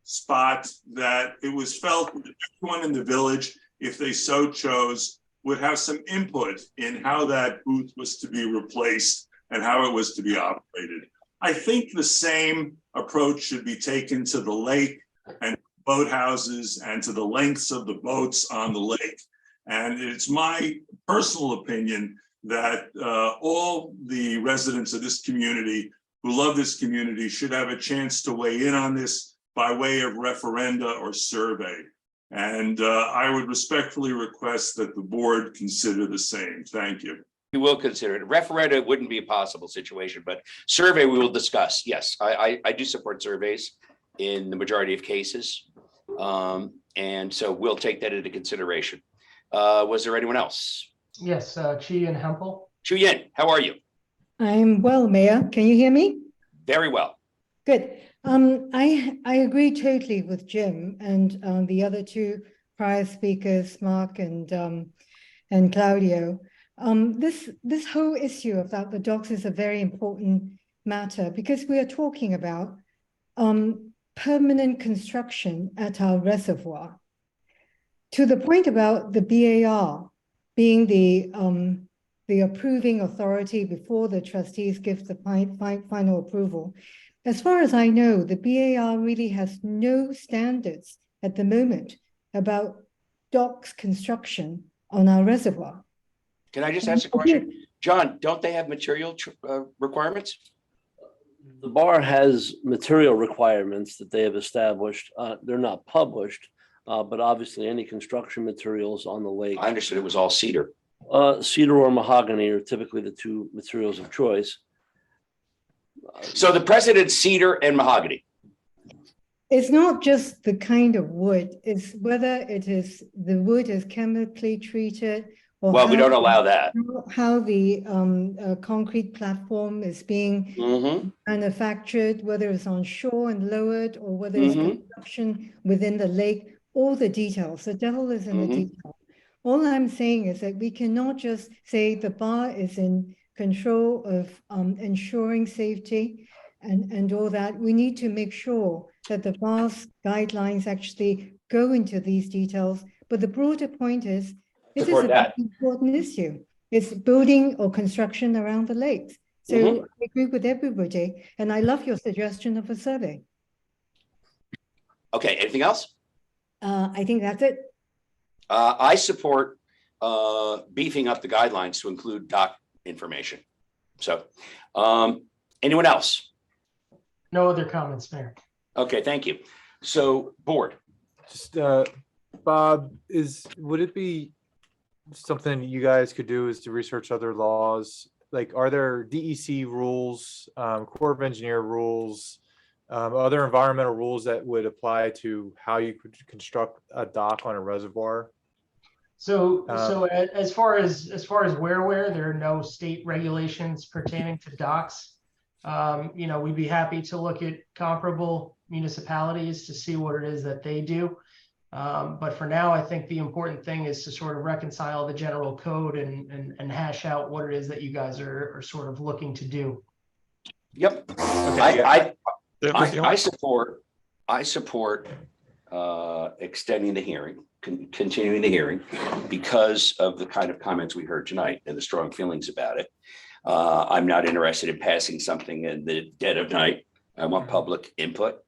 spot that it was felt that everyone in the village, if they so chose, would have some input in how that booth was to be replaced and how it was to be operated. I think the same approach should be taken to the lake and boathouses and to the lengths of the boats on the lake. And it's my personal opinion that all the residents of this community who love this community should have a chance to weigh in on this by way of referenda or survey. And I would respectfully request that the board consider the same. Thank you. We will consider it. Referenda wouldn't be a possible situation, but survey we will discuss. Yes, I do support surveys in the majority of cases. And so we'll take that into consideration. Was there anyone else? Yes, Chi and Hempel. Chu Yin, how are you? I'm well, Mayor. Can you hear me? Very well. Good. I agree totally with Jim and the other two prior speakers, Mark and Claudio. This whole issue about the docks is a very important matter because we are talking about permanent construction at our reservoir. To the point about the BAR being the approving authority before the trustees give the final approval. As far as I know, the BAR really has no standards at the moment about docks construction on our reservoir. Can I just ask a question? John, don't they have material requirements? The bar has material requirements that they have established. They're not published, but obviously any construction materials on the lake. I understood it was all cedar. Cedar or mahogany are typically the two materials of choice. So the precedent's cedar and mahogany. It's not just the kind of wood, it's whether it is the wood is chemically treated. Or well, we don't allow that. How the concrete platform is being manufactured, whether it's on shore and lowered or whether it's construction within the lake, all the details. The devil is in the detail. All I'm saying is that we cannot just say the bar is in control of ensuring safety and all that. We need to make sure that the bar's guidelines actually go into these details. But the broader point is, this is a very important issue. It's building or construction around the lakes. So I agree with everybody. And I love your suggestion of a survey. Okay, anything else? I think that's it. I support beefing up the guidelines to include dock information. So anyone else? No other comments, Mayor. Okay, thank you. So board. Just Bob, would it be something you guys could do is to research other laws? Like, are there DEC rules, Corps of Engineer rules, other environmental rules that would apply to how you could construct a dock on a reservoir? So as far as where there are no state regulations pertaining to docks. We'd be happy to look at comparable municipalities to see what it is that they do. But for now, I think the important thing is to sort of reconcile the general code and hash out what it is that you guys are sort of looking to do. Yep. Okay. I support extending the hearing, continuing the hearing because of the kind of comments we heard tonight and the strong feelings about it. I'm not interested in passing something in the dead of night. I want public input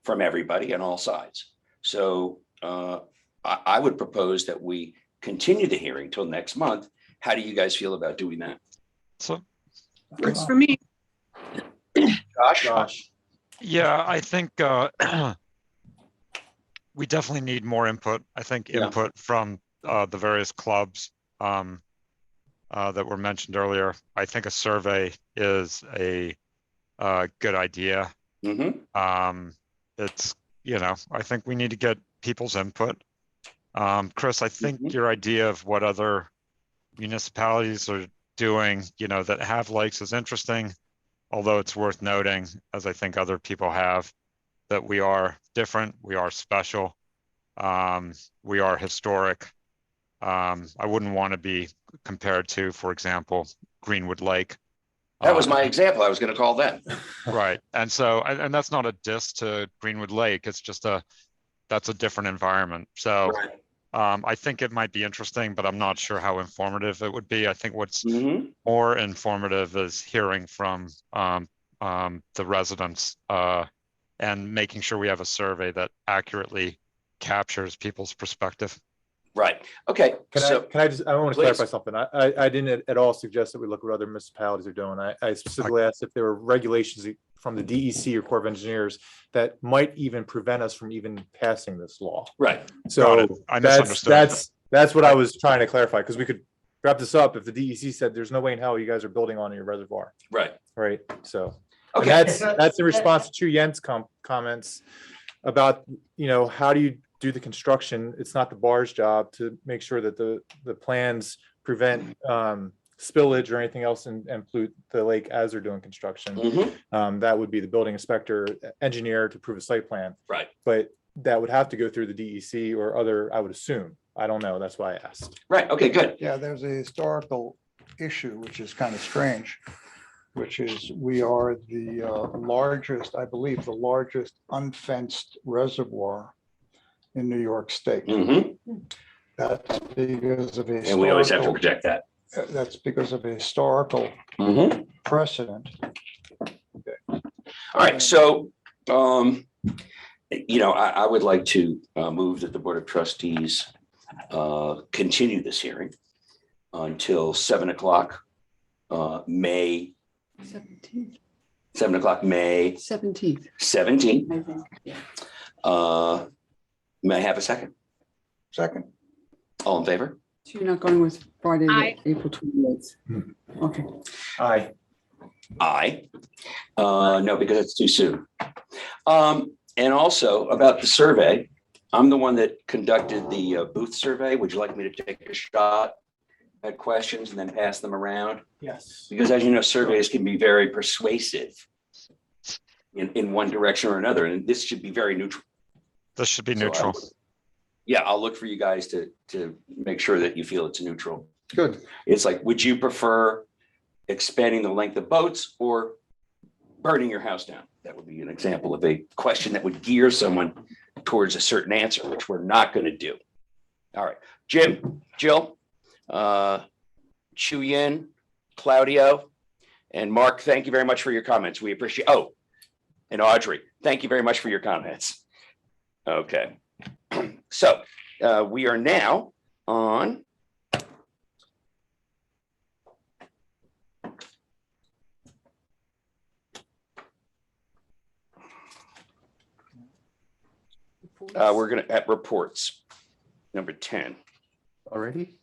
from everybody on all sides. So I would propose that we continue the hearing till next month. How do you guys feel about doing that? So Works for me. Josh? Yeah, I think we definitely need more input. I think input from the various clubs that were mentioned earlier. I think a survey is a good idea. It's, I think we need to get people's input. Chris, I think your idea of what other municipalities are doing, that have lakes is interesting, although it's worth noting, as I think other people have, that we are different, we are special, we are historic. I wouldn't want to be compared to, for example, Greenwood Lake. That was my example. I was going to call that. Right. And so, and that's not a diss to Greenwood Lake. It's just that's a different environment. So I think it might be interesting, but I'm not sure how informative it would be. I think what's more informative is hearing from the residents and making sure we have a survey that accurately captures people's perspective. Right. Okay. Can I just, I want to Please. clarify something. I didn't at all suggest that we look at what other municipalities are doing. I specifically asked if there were regulations from the DEC or Corps of Engineers that might even prevent us from even passing this law. Right. Got So it. I misunderstood. that's what I was trying to clarify, because we could wrap this up if the DEC said there's no way in hell you guys are building on your reservoir. Right. Right. So and Okay. that's in response to Chu Yen's comments about, how do you do the construction? It's not the bar's job to make sure that the plans prevent spillage or anything else and pollute the lake as they're doing construction. That would be the building inspector, engineer to approve a site plan. Right. But that would have to go through the DEC or other, I would assume. I don't know. That's why I asked. Right. Okay, good. Yeah, there's a historical issue, which is kind of strange, which is we are the largest, I believe, the largest unfenced reservoir in New York State. That's because of a. And we always have to project that. That's because of a historical precedent. All right. So, I would like to move that the Board of Trustees continue this hearing until 7 o'clock, May 17th. 7 o'clock, May 17th. 17th. I think. May I have a second? Second. All in favor? So you're not going with Friday, Aye. April 28th? Okay. Aye. Aye. No, because it's too soon. And also about the survey, I'm the one that conducted the booth survey. Would you like me to take a shot at questions and then pass them around? Yes. Because as you know, surveys can be very persuasive in one direction or another, and this should be very neutral. This should be So neutral. I'll look for you guys to make sure that you feel it's neutral. Good. It's like, would you prefer expanding the length of boats or burning your house down? That would be an example of a question that would gear someone towards a certain answer, which we're not going to do. All right, Jim, Jill, Chu Yen, Claudio, and Mark, thank you very much for your comments. We appreciate, and Audrey, thank you very much for your comments. Okay, so we are now on we're gonna at reports, number 10. Already?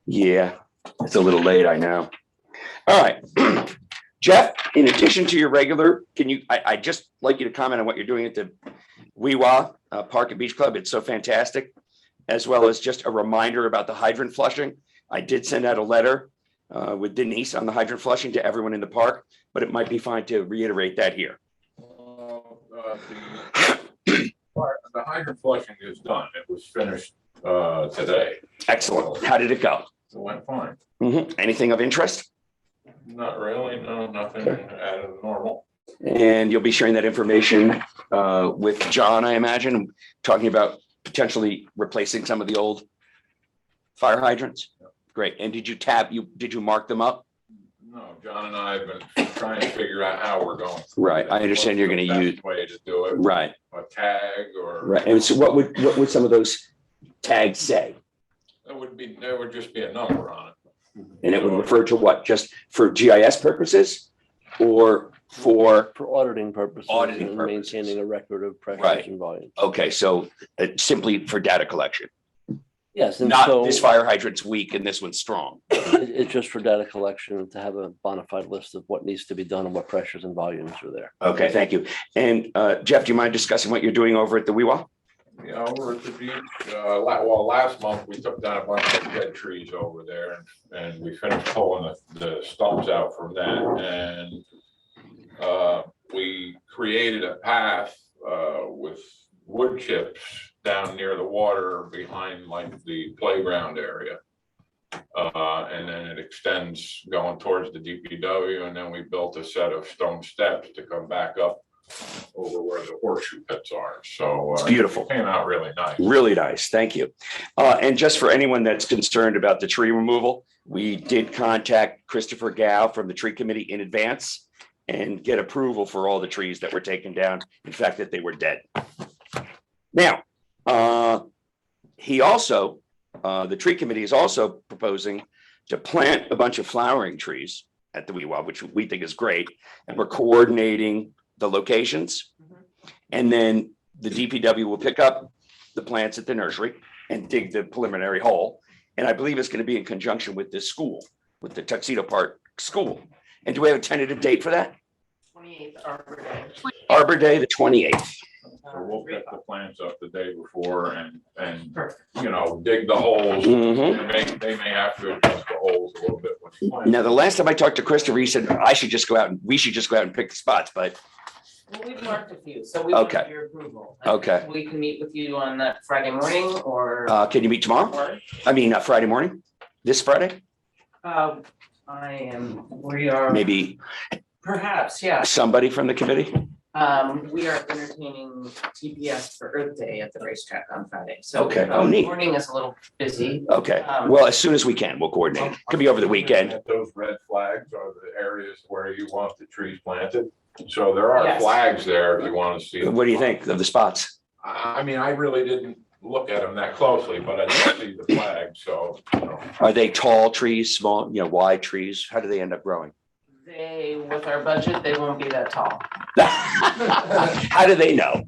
Yeah, it's a little late, I know. All right, Jeff, in addition to your regular, I just like you to comment on what you're doing at the Weewa Park and Beach Club. It's so fantastic, as well as just a reminder about the hydrant flushing. I did send out a letter with Denise on the hydrant flushing to everyone in the park, but it might be fine to reiterate that here. The hydrant flushing is done. It was finished today. Excellent. How did it go? It went fine. Anything of interest? Not really, no, nothing out of normal. And you'll be sharing that information with John, I imagine, talking about potentially replacing some of the old fire hydrants. Great. And did you mark them up? No, John and I have been trying to figure out how we're going. Right. I understand you're going to use. Way to do it. Right. A tag or. Right. And so what would some of those tags say? There would just be a number on it. And it would refer to what? Just for GIS purposes or for auditing purposes Auditing and purposes. maintaining a record of pressures Right. and volume. Okay, so simply for data collection, Yes, and not so this fire hydrant's weak and this one's strong. it's just for data collection and to have a bona fide list of what needs to be done and what pressures and volumes are there. Okay, thank you. And Jeff, do you mind discussing what you're doing over at the Weewa? Yeah, over at the beach, last month we took down a bunch of dead trees over there and we finished pulling the stumps out from that. And we created a path with wood chips down near the water behind like the playground area. And then it extends going towards the DPW, and then we built a set of stone steps to come back up over where the horseshoe pits are. So. It's beautiful. It came out really nice. Really nice. Thank you. And just for anyone that's concerned about the tree removal, we did contact Christopher Gow from the tree committee in advance and get approval for all the trees that were taken down. In fact, that they were dead. Now, he also, the tree committee is also proposing to plant a bunch of flowering trees at the Weewah, which we think is great. And we're coordinating the locations. And then the DPW will pick up the plants at the nursery and dig the preliminary hole. And I believe it's going to be in conjunction with this school, with the Tuxedo Park School. And do we have a tentative date for that? 28th Arbor Day. Arbor Day, the 28th. So we'll pick the plants up the day before and you know, dig the holes. Mhm. They may have to adjust the holes a little bit when you plant. Now, the last time I talked to Christopher, he said I should just go out and we should just go out and pick the spots, but Well, we've marked a few, so we want Okay. your approval. Okay. We can meet with you on that Friday morning or. can you meet tomorrow? Or, I mean, Friday morning, this Friday, we are. maybe Perhaps, yeah. somebody from the committee. We are entertaining TPS for Earth Day at the racetrack on Friday, so. Okay. Oh, neat. Morning is a little busy. Okay, well, as soon as we can, we'll coordinate. Could be over the weekend. Those red flags are the areas where you want the trees planted. So there are Yes. flags there if you want to see. them. What do you think of the spots? I mean, I really didn't look at them that closely, but I did see the flag, so. You know. Are they tall trees, small, wide trees? How do they end up growing? They, with our budget, they won't be that tall. How do they know?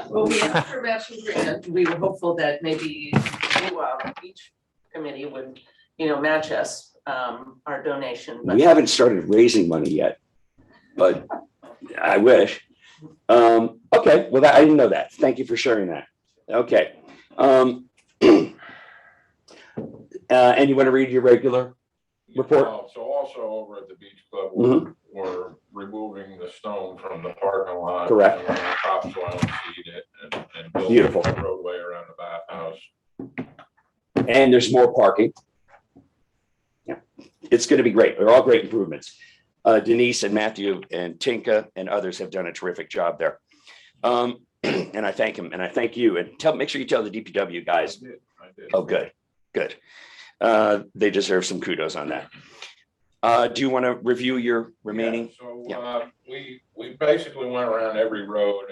Well, we asked for matching grant. We were hopeful that maybe you, each committee would, match us, our donation. but- We haven't started raising money yet, but I wish. Okay, well, I didn't know that. Thank you for sharing that. Okay. And you want to read your regular report? So also over at the beach club, Mhm. we're removing the stone from the parking lot. Correct. And we're gonna topsoil and seed it and build Beautiful. a roadway around the bathhouse. And there's more parking. Yeah, it's going to be great. They're all great improvements. Denise and Matthew and Tinka and others have done a terrific job there. And I thank him and I thank you and make sure you tell the DPW guys. I did. Oh, good, good. They deserve some kudos on that. Do you want to review your remaining? So, we basically went around every road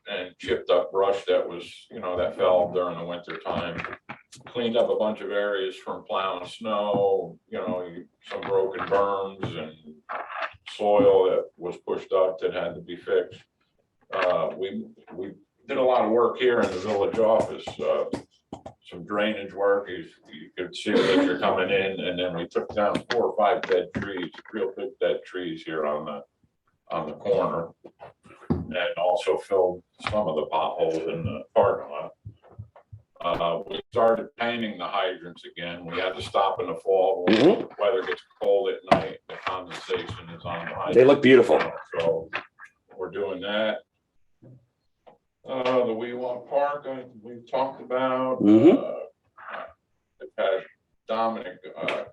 and chipped up brush that was, that fell during the winter time. Cleaned up a bunch of areas from plowing snow, some broken berms and soil that was pushed up that had to be fixed. We did a lot of work here in the village office, some drainage work. You could see that you're coming in, and then we took down 4 or 5 dead trees, real big dead trees here on the corner. And also filled some of the potholes in the parking lot. We started painting the hydrants again. We had to stop in the fall when the weather gets cold at night. The condensation is on the hydrants. They look beautiful. So we're doing that. The Weewalt Park, we talked about. We've had Dominic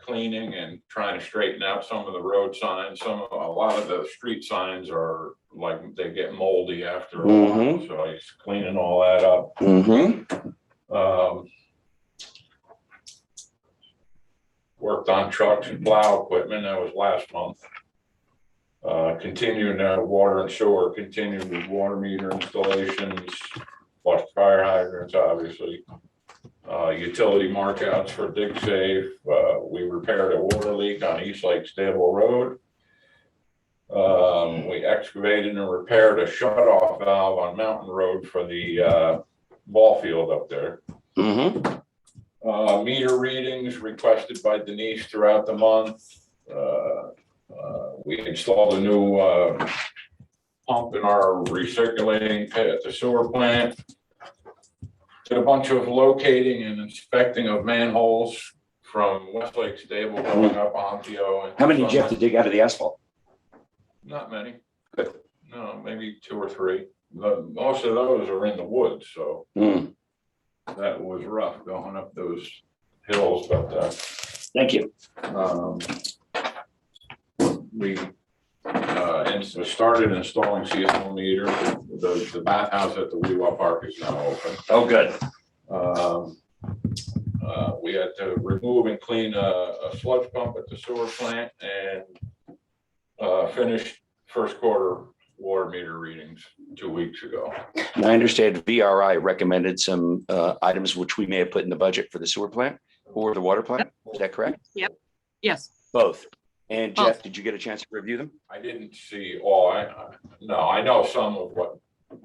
cleaning and trying to straighten out some of the road signs. A lot of the street signs are like, they get moldy after a while, so he's cleaning all that up. Worked on trucks and plow equipment, that was last month. Continuing water and sewer, continuing with water meter installations, flush fire hydrants, obviously. Utility markouts for dig safe. We repaired a water leak on East Lake Stable Road. We excavated and repaired a shut-off valve on Mountain Road for the ball field up there. Meter readings requested by Denise throughout the month. We installed a new pump in our recirculating pit at the sewer plant. Did a bunch of locating and inspecting of manholes from Westlake Stable going up Onkyo. How many did you have to dig out of the asphalt? Not many. Good. No, maybe 2 or 3. Most of those are in the woods, so that was rough going up those hills, but thank you. We started installing seasonal meters. The bathhouse at the Weewa Park is now open. Oh, good. We had to remove and clean a sludge pump at the sewer plant and finished first quarter water meter readings 2 weeks ago. And I understand VRI recommended some items which we may have put in the budget for the sewer plant or the water plant. Is that correct? Yep. Yes. Both. And Jeff, did you get a chance to review them? I didn't see all, no, I know some of what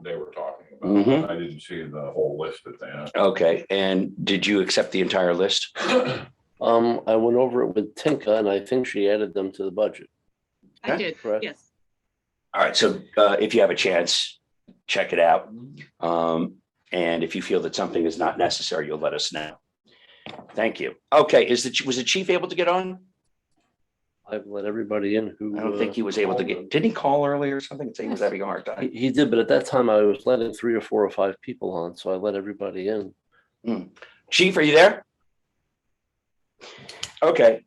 they were talking about. Mhm. I didn't see the whole list that they had. Okay. And did you accept the entire list? I went over it with Tinka and I think she added them to the budget. I did, Correct. yes. All right. So if you have a chance, check it out. And if you feel that something is not necessary, you'll let us know. Thank you. Okay. Was the chief able to get on? I've let everybody in who. I don't think he was able to get, didn't he call earlier or something? Say he was having a hard time. He did, but at that time I was letting 3 or 4 or 5 people on, so I let everybody in. Chief, are you there? Okay.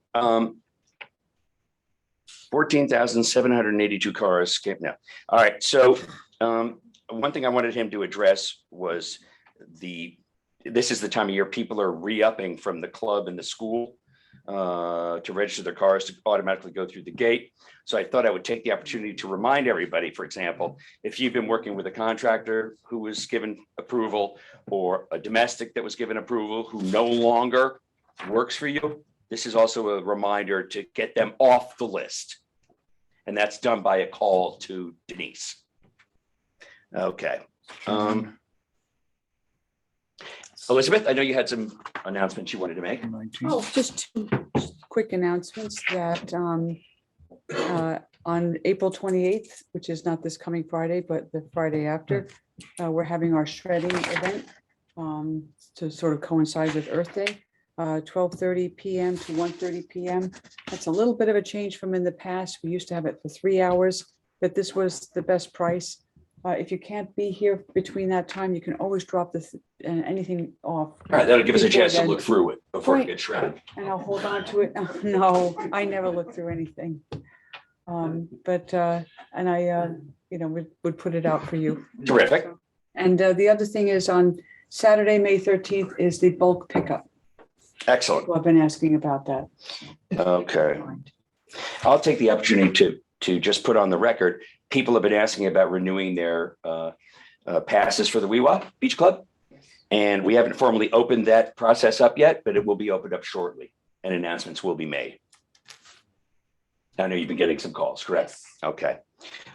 14,782 cars. No. All right. So one thing I wanted him to address was this is the time of year people are re-upping from the club and the school to register their cars to automatically go through the gate. So I thought I would take the opportunity to remind everybody, for example, if you've been working with a contractor who was given approval or a domestic that was given approval who no longer works for you, this is also a reminder to get them off the list. And that's done by a call to Denise. Okay. Elizabeth, I know you had some announcements you wanted to make. Oh, just 2 quick announcements that on April 28th, which is not this coming Friday, but the Friday after, we're having our shredding event to sort of coincide with Earth Day, 12:30 PM to 1:30 PM. That's a little bit of a change from in the past. We used to have it for 3 hours, but this was the best price. If you can't be here between that time, you can always drop anything off. All right, that'll give us a before chance to then. look through it before it Right. gets shredded. And I'll hold on to it. No, I never look through anything. And I, would put it out for you. Terrific. And the other thing is on Saturday, May 13th is the bulk pickup. Excellent. People have been asking about that. Okay. I'll take the opportunity to just put on the record, people have been asking about renewing their passes for the Weewa Beach Club. And we haven't formally opened that process up yet, but it will be opened up shortly and announcements will be made. I know you've been getting some calls, correct? Okay.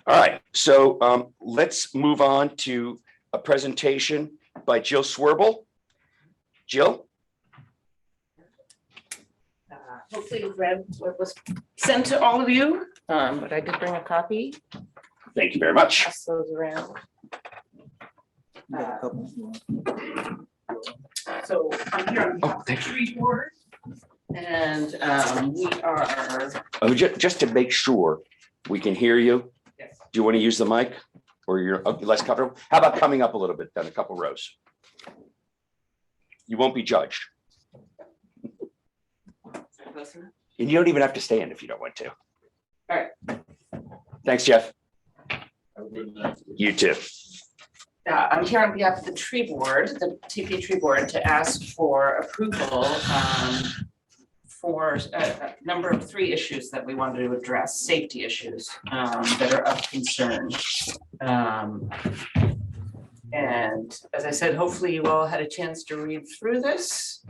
All right. So let's move on to a presentation by Jill Swerble. Jill? Hopefully you've read what was sent to all of you, but I did bring a copy. Thank you very much. Pass those around. So I'm here on behalf of the tree board. And we are. Oh, just to make sure we can hear you. Yes. Do you want to use the mic or you're less comfortable? How about coming up a little bit, then a couple rows? You won't be judged. And you don't even have to stand if you don't want to. All right. Thanks, Jeff. Have a good night. You too. I'm here on behalf of the tree board, the TP tree board, to ask for approval for a number of 3 issues that we wanted to address, safety issues that are of concern. And as I said, hopefully you all had a chance to read through this.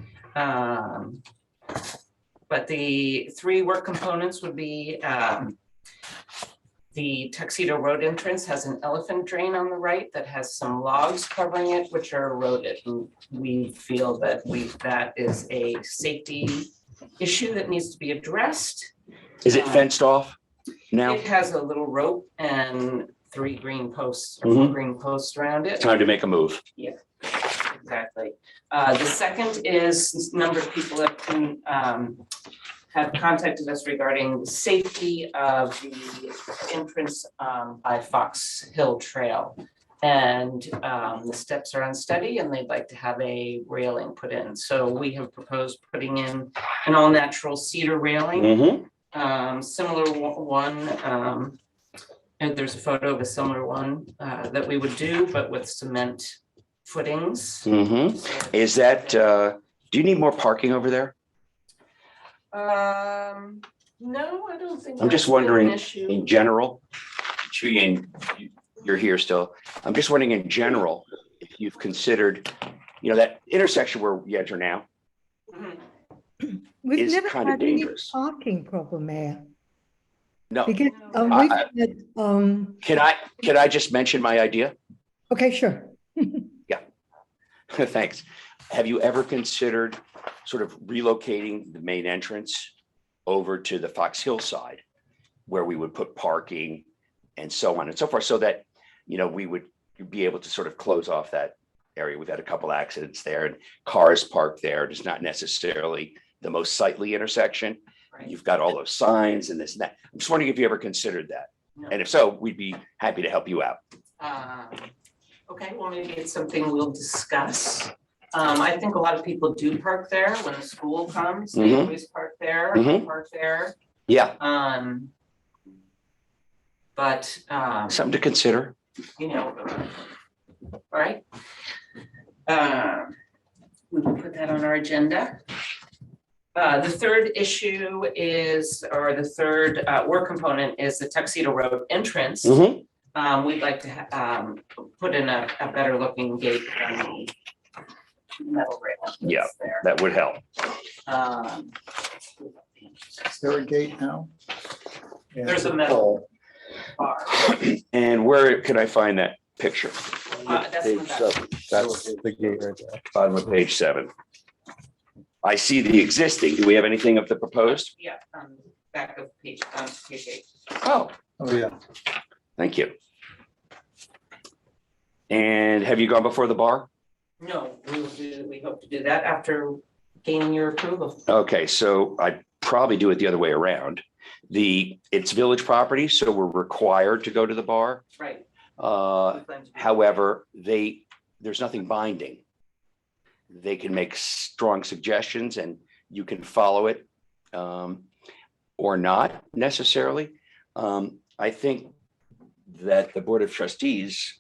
But the 3 work components would be the Tuxedo Road entrance has an elephant drain on the right that has some logs covering it, which are eroded. And we feel that that is a safety issue that needs to be addressed. Is it fenced off now? It has a little rope and 3 green posts or 4 green posts around it. Time to make a move. Yeah, exactly. The second is a number of people have contacted us regarding the safety of the entrance by Fox Hill Trail. And the steps are unsteady and they'd like to have a railing put in. So we have proposed putting in an all natural cedar railing. Similar one And there's a photo of a similar one that we would do, but with cement footings. Is that, do you need more parking over there? No, I don't think. I'm just that's been an wondering issue. in general, Julian, you're here still. I'm just wondering in general, if you've considered, you know, that intersection where we enter now, We've is never kind of had any dangerous. parking problem, Mayor. No, Because I- we've had, can I just mention my idea? okay, sure. Thanks. Have you ever considered sort of relocating the main entrance over to the Fox Hill side, where we would put parking and so on and so forth, so that, you know, we would be able to sort of close off that area? We've had a couple accidents there and cars parked there. It's not necessarily the most sightly intersection. Right. You've got all those signs and this and that. I'm just wondering if you ever considered that. No. And if so, we'd be happy to help you out. Okay, well, maybe it's something we'll discuss. I think a lot of people do park there when the school comes. They Mhm. always park there, Mhm. park there. Yeah, But, something to consider. you know, all right. We will put that on our agenda. The third issue is, or the third work component is the Tuxedo Road entrance. Mhm. We'd like to put in a better looking gate than the metal rail that's Yeah. there. That would help. Um, Is there a gate now? Yeah, There's a it's metal bar. And where can I find that picture? That's in the Page back. 7. That's the gate right there. Bottom of page 7. I see the existing. Do we have anything of the proposed? Yeah, back of page 8. Oh, Oh, yeah. thank you. And have you gone before the bar? No, we hope to do that after gaining your approval. Okay, so I'd probably do it the other way around. It's village property, so we're required to go to the bar. Right. However, there's nothing binding. They can make strong suggestions and you can follow it, or not necessarily. I think that the Board of Trustees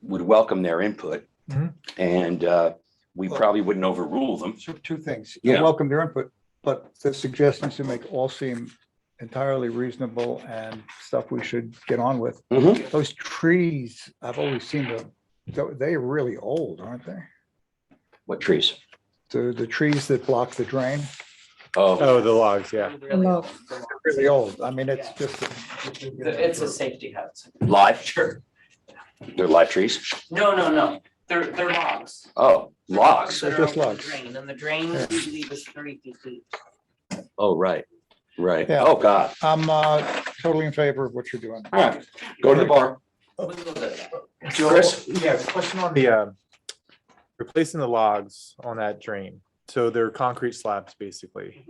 would welcome their input, Mhm. and we probably wouldn't overrule them. So two things. Yeah. I welcome their input, but the suggestions you make all seem entirely reasonable and stuff we should get on with. Mhm. Those trees, I've always seen them, they're really old, aren't they? What trees? The trees that block the drain, Oh, the logs, yeah. Really, No. they're really old. I mean, it's just. it's a safety hazard. Live? Sure. They're live trees? No. They're logs. Oh, logs. That are Just over the logs. drain, and the drain usually is 32 feet. Oh, right. Yeah. Oh, God. I'm totally in favor of what you're doing. All right, go to the bar. We'll do that. Chris? Yeah, question on the, replacing the logs on that drain. So they're concrete slabs, basically.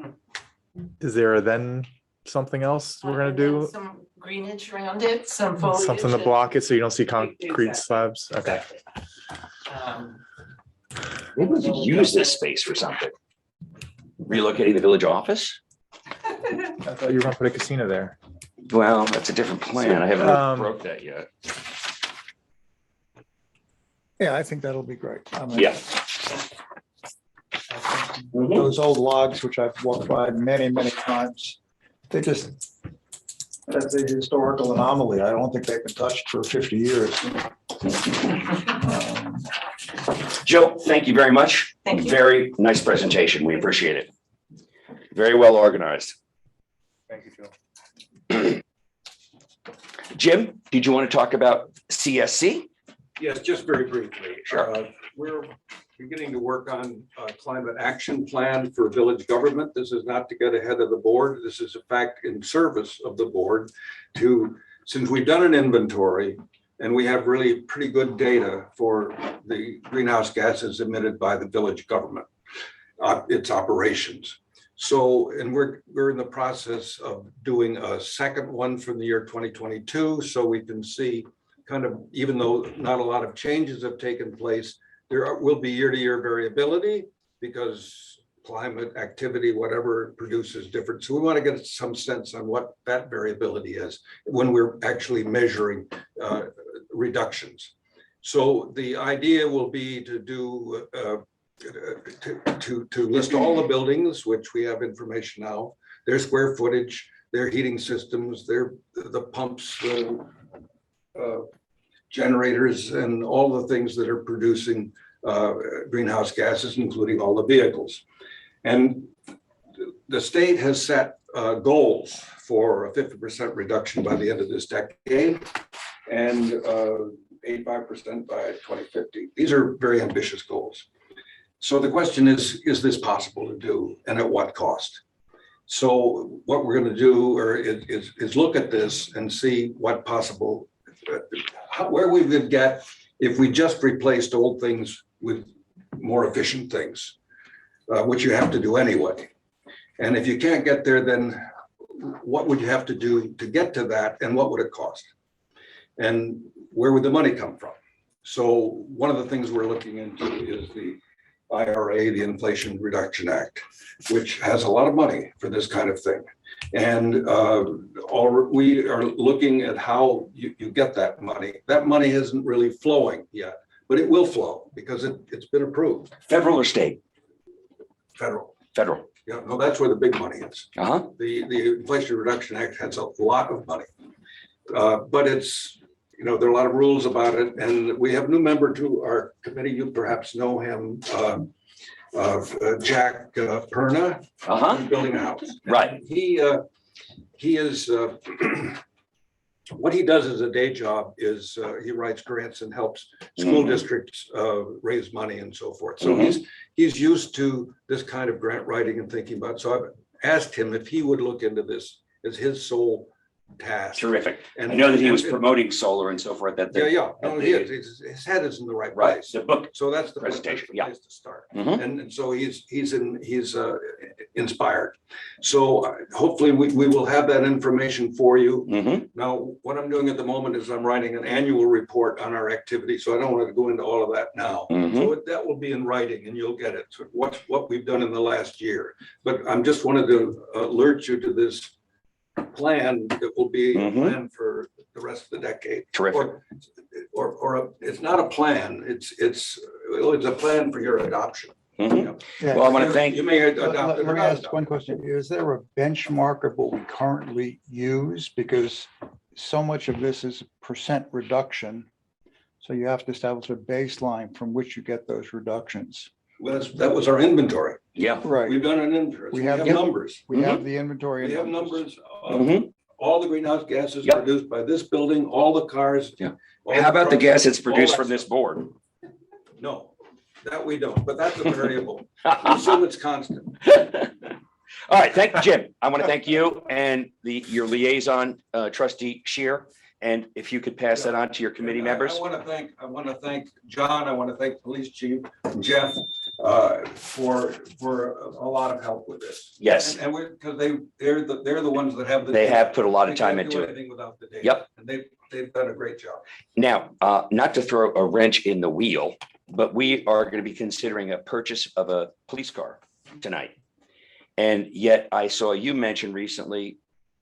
Is there then something else we're gonna And then do? some greenage around it, some foliage. Something to and- block it so you don't see concrete Exactly. slabs? Okay. Exactly. Um, Maybe we could use this space for something. Relocating the village office? I thought you were gonna put a casino there. Well, that's a different plan. I haven't broke that yet. Yeah, I think that'll be great. I mean, Yeah. Those old logs, which I've walked by many, many times, they just, that's a historical anomaly. I don't think they've been touched for 50 years. Jill, thank you very much. Thank you. Very nice presentation. We appreciate it. Very well organized. Thank you, Joe. Jim, did you want to talk about CSC? Yes, just very briefly. Sure. We're beginning to work on a climate action plan for village government. This is not to get ahead of the board. This is in fact in service of the board since we've done an inventory and we have really pretty good data for the greenhouse gases emitted by the village government, its operations. So, and we're in the process of doing a second one from the year 2022, so we can see kind of, even though not a lot of changes have taken place, there will be year-to-year variability because climate, activity, whatever produces different. So we want to get some sense on what that variability is when we're actually measuring reductions. So the idea will be to do to list all the buildings, which we have information now, their square footage, their heating systems, the pumps, generators, and all the things that are producing greenhouse gases, including all the vehicles. And the state has set goals for a 50% reduction by the end of this decade and 85% by 2050. These are very ambitious goals. So the question is this possible to do, and at what cost? So what we're going to do is look at this and see what possible, where we would get if we just replaced old things with more efficient things, which you have to do anyway. And if you can't get there, then what would you have to do to get to that, and what would it cost? And where would the money come from? So one of the things we're looking into is the IRA, the Inflation Reduction Act, which has a lot of money for this kind of thing. And we are looking at how you get that money. That money isn't really flowing yet, but it will flow because it's been approved. Federal or state? Federal. Federal. Yeah, no, that's where the big money is. Uh-huh. The Inflation Reduction Act has a lot of money, but it's, there are a lot of rules about it. And we have a new member to our committee. You perhaps know him, Jack Perna, building a house. Right. And he is, what he does as a day job is he writes grants and helps school districts raise money and so forth. So he's used to this kind of grant writing and thinking about it. So I've asked him if he would look into this as his sole task. Terrific. And I know that he was promoting solar and so forth. No, his head is in the right place. The book. So that's the presentation. place to start. And so he's inspired. So hopefully we will have that information for you. Now, what I'm doing at the moment is I'm writing an annual report on our activity. So I don't want to go into all of that now. So that will be in writing and you'll get it. So what we've done in the last year. But I'm just wanted to alert you to this plan that will be a plan for the rest of the decade. Terrific. Or it's not a plan. It's a plan for your adoption. Well, I want to thank you. May adopt it. Let me ask one question. Is there a benchmark of what we currently use? Because so much of this is percent reduction. So you have to establish a baseline from which you get those reductions. Well, that was our inventory. Yeah. Right. We've done an inventory. We We have have numbers. We have the inventory. We and have numbers of all the greenhouse gases produced by this building, all the cars. Yeah. all How about the trucks, gas that's all produced that from this stuff. board? No, that we don't, but that's a variable. Assume it's constant. All right, thank you, Jim. I want to thank you and your liaison, trustee Shear. And if you could pass that on to your committee members. I want to thank John. I want to thank Police Chief Jeff for a lot of help with this. Yes. And because they're the ones that have the. They data. have put a lot of They time can't do into it. anything without the data. Yep. And they've done a great job. Now, not to throw a wrench in the wheel, but we are going to be considering a purchase of a police car tonight. And yet I saw you mention recently,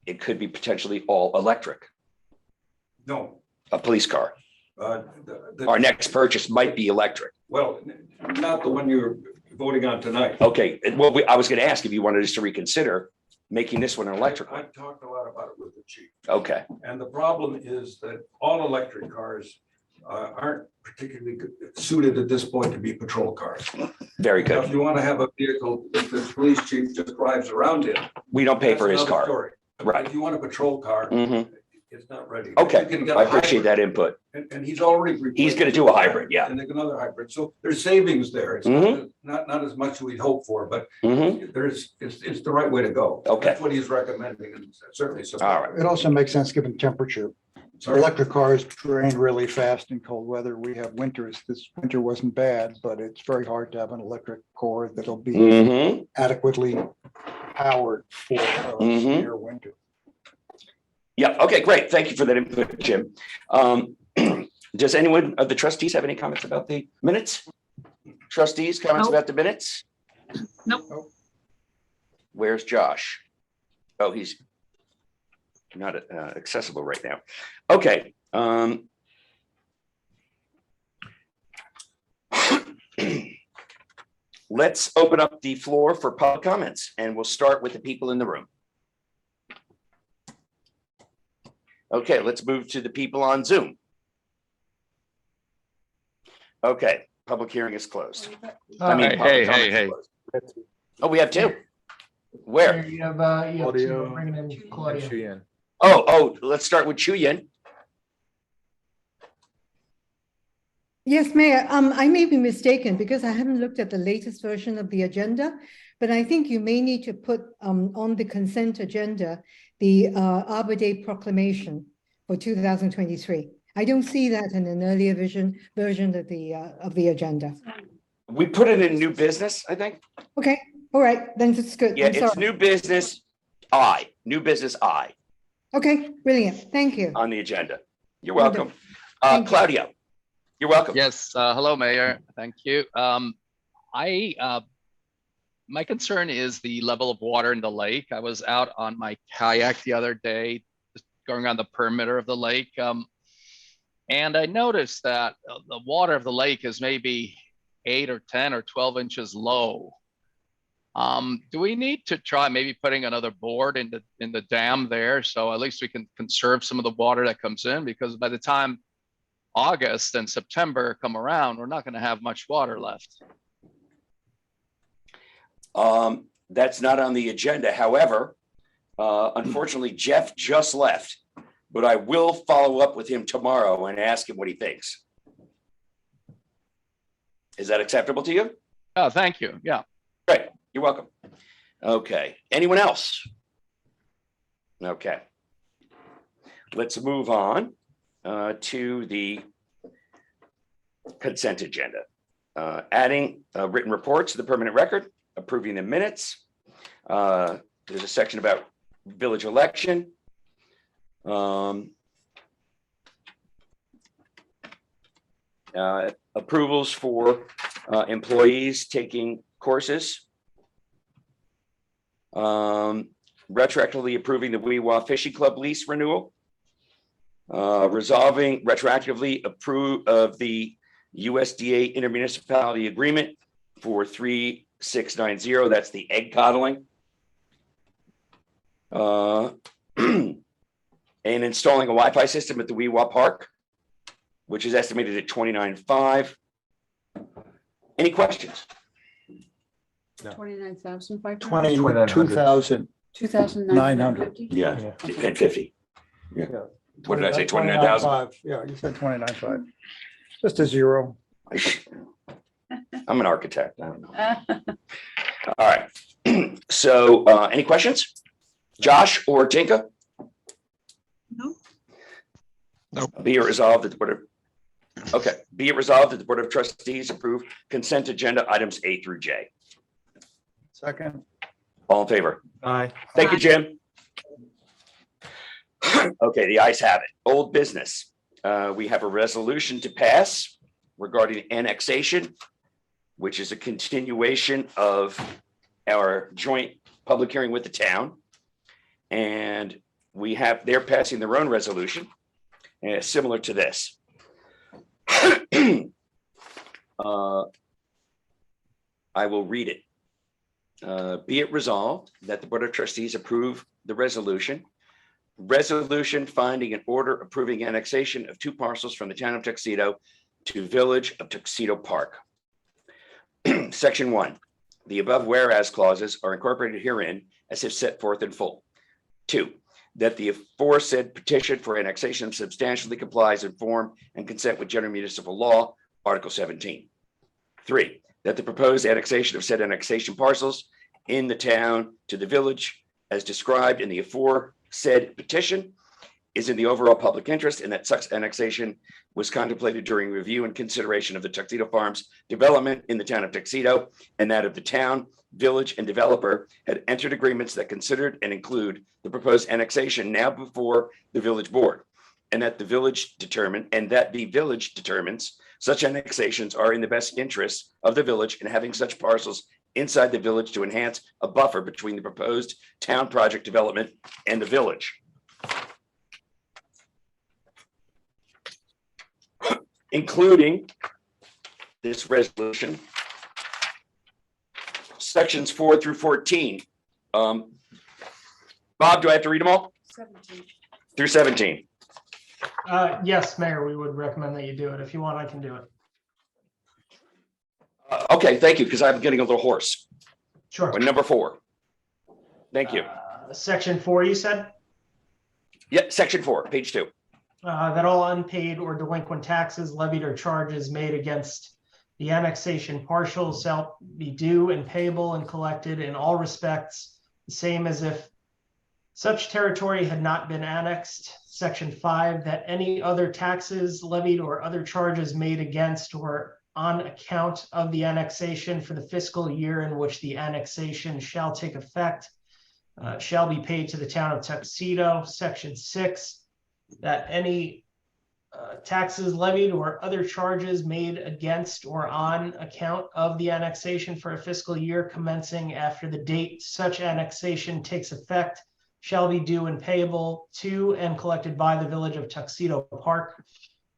it could be potentially all electric, No. a police car. The- Our next purchase might be electric. Well, not the one you're voting on tonight. Okay, well, I was going to ask if you wanted us to reconsider making this one an electric one. I've talked a lot about it with the chief. Okay, And the problem is that all electric cars aren't particularly suited at this point to be patrol cars. very Now, good. if you want to have a vehicle that the police chief just drives around in. We don't pay that's for his another car. story. But Right. If you want a patrol car, Mhm. it's not ready. But you Okay, can get a I appreciate hybrid, that input. And he's already. He's gonna do a hybrid, yeah. And another hybrid. So there's savings there. It's not as much as we'd hope for, but it's the right way to go. Okay. That's what he's recommending and certainly. All right. It also makes sense given temperature. Sorry. Electric cars drain really fast in cold weather. We have winters. This winter wasn't bad, but it's very hard to have an electric car that'll be Mhm. adequately powered for a severe winter. Yeah, okay, great. Thank you for that input, Jim. Does anyone of the trustees have any comments about the minutes? Trustees, comments Nope. about the minutes? Nope. Where's Josh? Oh, he's not accessible right now. Okay. Let's open up the floor for public comments, and we'll start with the people in the room. Okay, let's move to the people on Zoom. Okay, public hearing is closed. I mean, Hey, public hey, comment is hey. closed. Oh, we have two. Where? You have two, Audio bringing in Claudia. Chuyen. Oh, let's start with Chuyen. Yes, Mayor, I may be mistaken because I haven't looked at the latest version of the agenda, but I think you may need to put on the consent agenda the Arbor Day proclamation for 2023. I don't see that in an earlier version of the agenda. We put it in new business, I think. Okay, all right, then it's good. Yeah, I'm it's sorry. new business I Okay, brilliant. Thank you. on the agenda. You're Wonderful. welcome. Thank you. Claudio, you're welcome. Yes, hello, Mayor. Thank you. My concern is the level of water in the lake. I was out on my kayak the other day, just going around the perimeter of the lake. And I noticed that the water of the lake is maybe 8 or 10 or 12 inches low. Do we need to try maybe putting another board in the dam there, so at least we can conserve some of the water that comes in? Because by the time August and September come around, we're not going to have much water left. That's not on the agenda. However, unfortunately, Jeff just left, but I will follow up with him tomorrow and ask him what he thinks. Is that acceptable to you? Oh, thank you. Yeah. Great. You're welcome. Okay. Anyone else? Okay. Let's move on to the consent agenda. Adding written reports to the permanent record, approving the minutes. There's a section about village election. Approvals for employees taking courses. Retroactively approving the Weewa Fishing Club lease renewal. Resolving retroactively approve of the USDA intermunicipality agreement for 3690. That's the egg coddling. And installing a Wi-Fi system at the Weewa Park, which is estimated at $29,500. Any questions? 29,500. 22,000. 2,950. Yeah, and 50. Yeah. What did I say? 29,000? Yeah, you said 29,500. Just a zero. I'm an architect. I don't know. All right. So, any questions? Josh or Tinka? Nope. Be it resolved that the Board of, okay, be it resolved that the Board of Trustees approve consent agenda items A through J. Second. All in favor? Aye. Thank you, Jim. Okay, the ayes have it. Old business. We have a resolution to pass regarding annexation, which is a continuation of our joint public hearing with the town. And they're passing their own resolution, similar to this. I will read it. Be it resolved that the Board of Trustees approve the resolution finding an order approving annexation of 2 parcels from the town of Tuxedo to Village of Tuxedo Park. Section 1, the above whereas clauses are incorporated herein as if set forth in full. 2, that the aforesaid petition for annexation substantially complies in form and consent with general municipal law, Article 17. 3, that the proposed annexation of said annexation parcels in the town to the village as described in the aforesaid petition is in the overall public interest, and that such annexation was contemplated during review and consideration of the Tuxedo Farms development in the town of Tuxedo, and that of the town, village, and developer had entered agreements that considered and include the proposed annexation now before the village board, and that the village determines such annexations are in the best interest of the village, and having such parcels inside the village to enhance a buffer between the proposed town project development and the village. Including this resolution, sections 4 through 14. Bob, do I have to read them all? 17. Through 17. Yes, Mayor, we would recommend that you do it. If you want, I can do it. Okay, thank you, because I'm getting a little hoarse. Sure. Or number 4. Thank you. Section 4, you said? Yeah, section 4, page 2. That all unpaid or delinquent taxes levied or charges made against the annexation partial shall be due and payable and collected in all respects, the same as if such territory had not been annexed. Section 5, that any other taxes levied or other charges made against or on account of the annexation for the fiscal year in which the annexation shall take effect shall be paid to the town of Tuxedo. Section 6, that any taxes levied or other charges made against or on account of the annexation for a fiscal year commencing after the date such annexation takes effect shall be due and payable to and collected by the village of Tuxedo Park.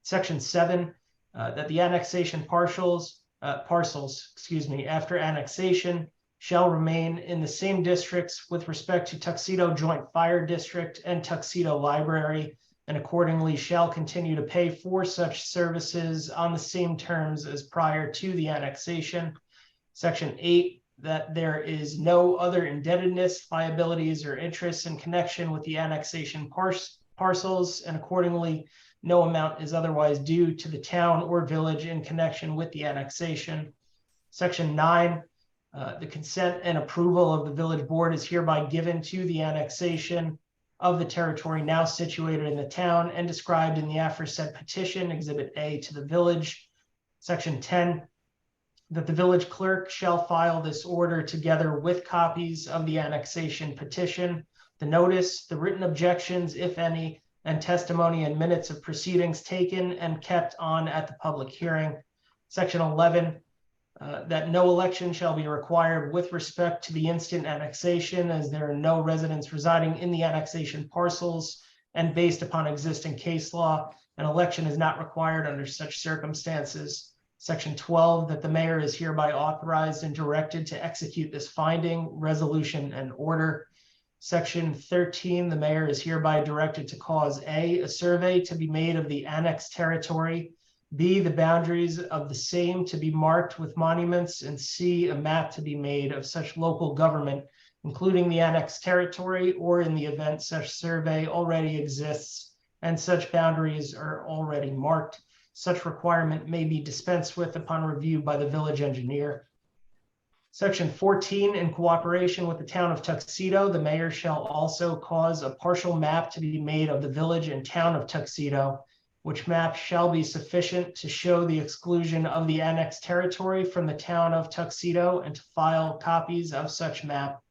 Section 7, that the annexation parcels, after annexation shall remain in the same districts with respect to Tuxedo Joint Fire District and Tuxedo Library, and accordingly shall continue to pay for such services on the same terms as prior to the annexation. Section 8, that there is no other indebtedness, liabilities, or interests in connection with the annexation parcels, and accordingly no amount is otherwise due to the town or village in connection with the annexation. Section 9, the consent and approval of the village board is hereby given to the annexation of the territory now situated in the town and described in the aforesaid petition, Exhibit A to the village. Section 10, that the village clerk shall file this order together with copies of the annexation petition, the notice, the written objections, if any, and testimony and minutes of proceedings taken and kept on at the public hearing. Section 11, that no election shall be required with respect to the instant annexation, as there are no residents residing in the annexation parcels, and based upon existing case law, an election is not required under such circumstances. Section 12, that the mayor is hereby authorized and directed to execute this finding, resolution, and order. Section 13, the mayor is hereby directed to cause A, a survey to be made of the annexed territory, B, the boundaries of the same to be marked with monuments, and C, a map to be made of such local government, including the annexed territory, or in the event such survey already exists and such boundaries are already marked, such requirement may be dispensed with upon review by the village engineer. Section 14, in cooperation with the town of Tuxedo, the mayor shall also cause a partial map to be made of the village and town of Tuxedo, which map shall be sufficient to show the exclusion of the annexed territory from the town of Tuxedo, and to file copies of such map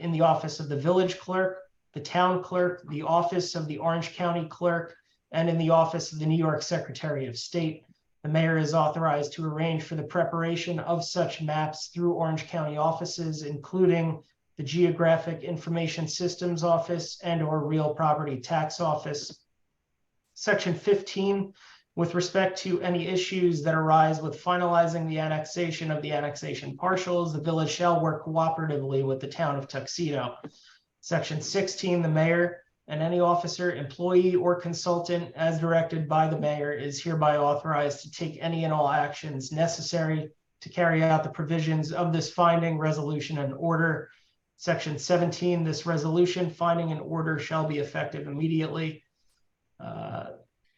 in the office of the village clerk, the town clerk, the office of the Orange County clerk, and in the office of the New York Secretary of State. The mayor is authorized to arrange for the preparation of such maps through Orange County offices, including the Geographic Information Systems Office and/or Real Property Tax Office. Section 15, with respect to any issues that arise with finalizing the annexation of the annexation partials, the village shall work cooperatively with the town of Tuxedo. Section 16, the mayor and any officer, employee, or consultant as directed by the mayor is hereby authorized to take any and all actions necessary to carry out the provisions of this finding, resolution, and order. Section 17, this resolution, finding, and order shall be effective immediately.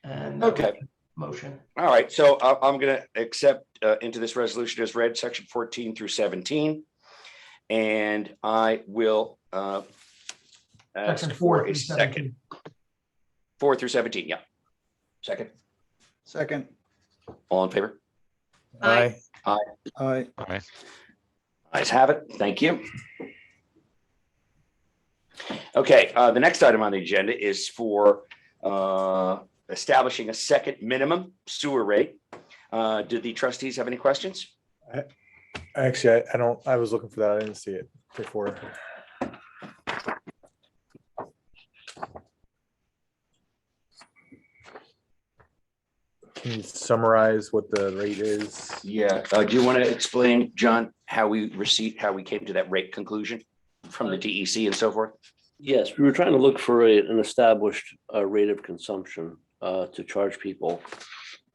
And Okay. Motion. All right, so I'm going to accept into this resolution as read, section 14 through 17. And I will ask Section 4 for a through second. 17. 4 through 17, yeah. Second, Second. all in favor? Aye. Aye. Aye. Aye. Ayes have it. Thank you. Okay, the next item on the agenda is for establishing a second minimum sewer rate. Did the trustees have any questions? Actually, I don't, I was looking for that. I didn't see it before. Can you summarize what the rate is? Yeah, do you want to explain, John, how we came to that rate conclusion from the DEC and so forth? Yes, we were trying to look for an established rate of consumption to charge people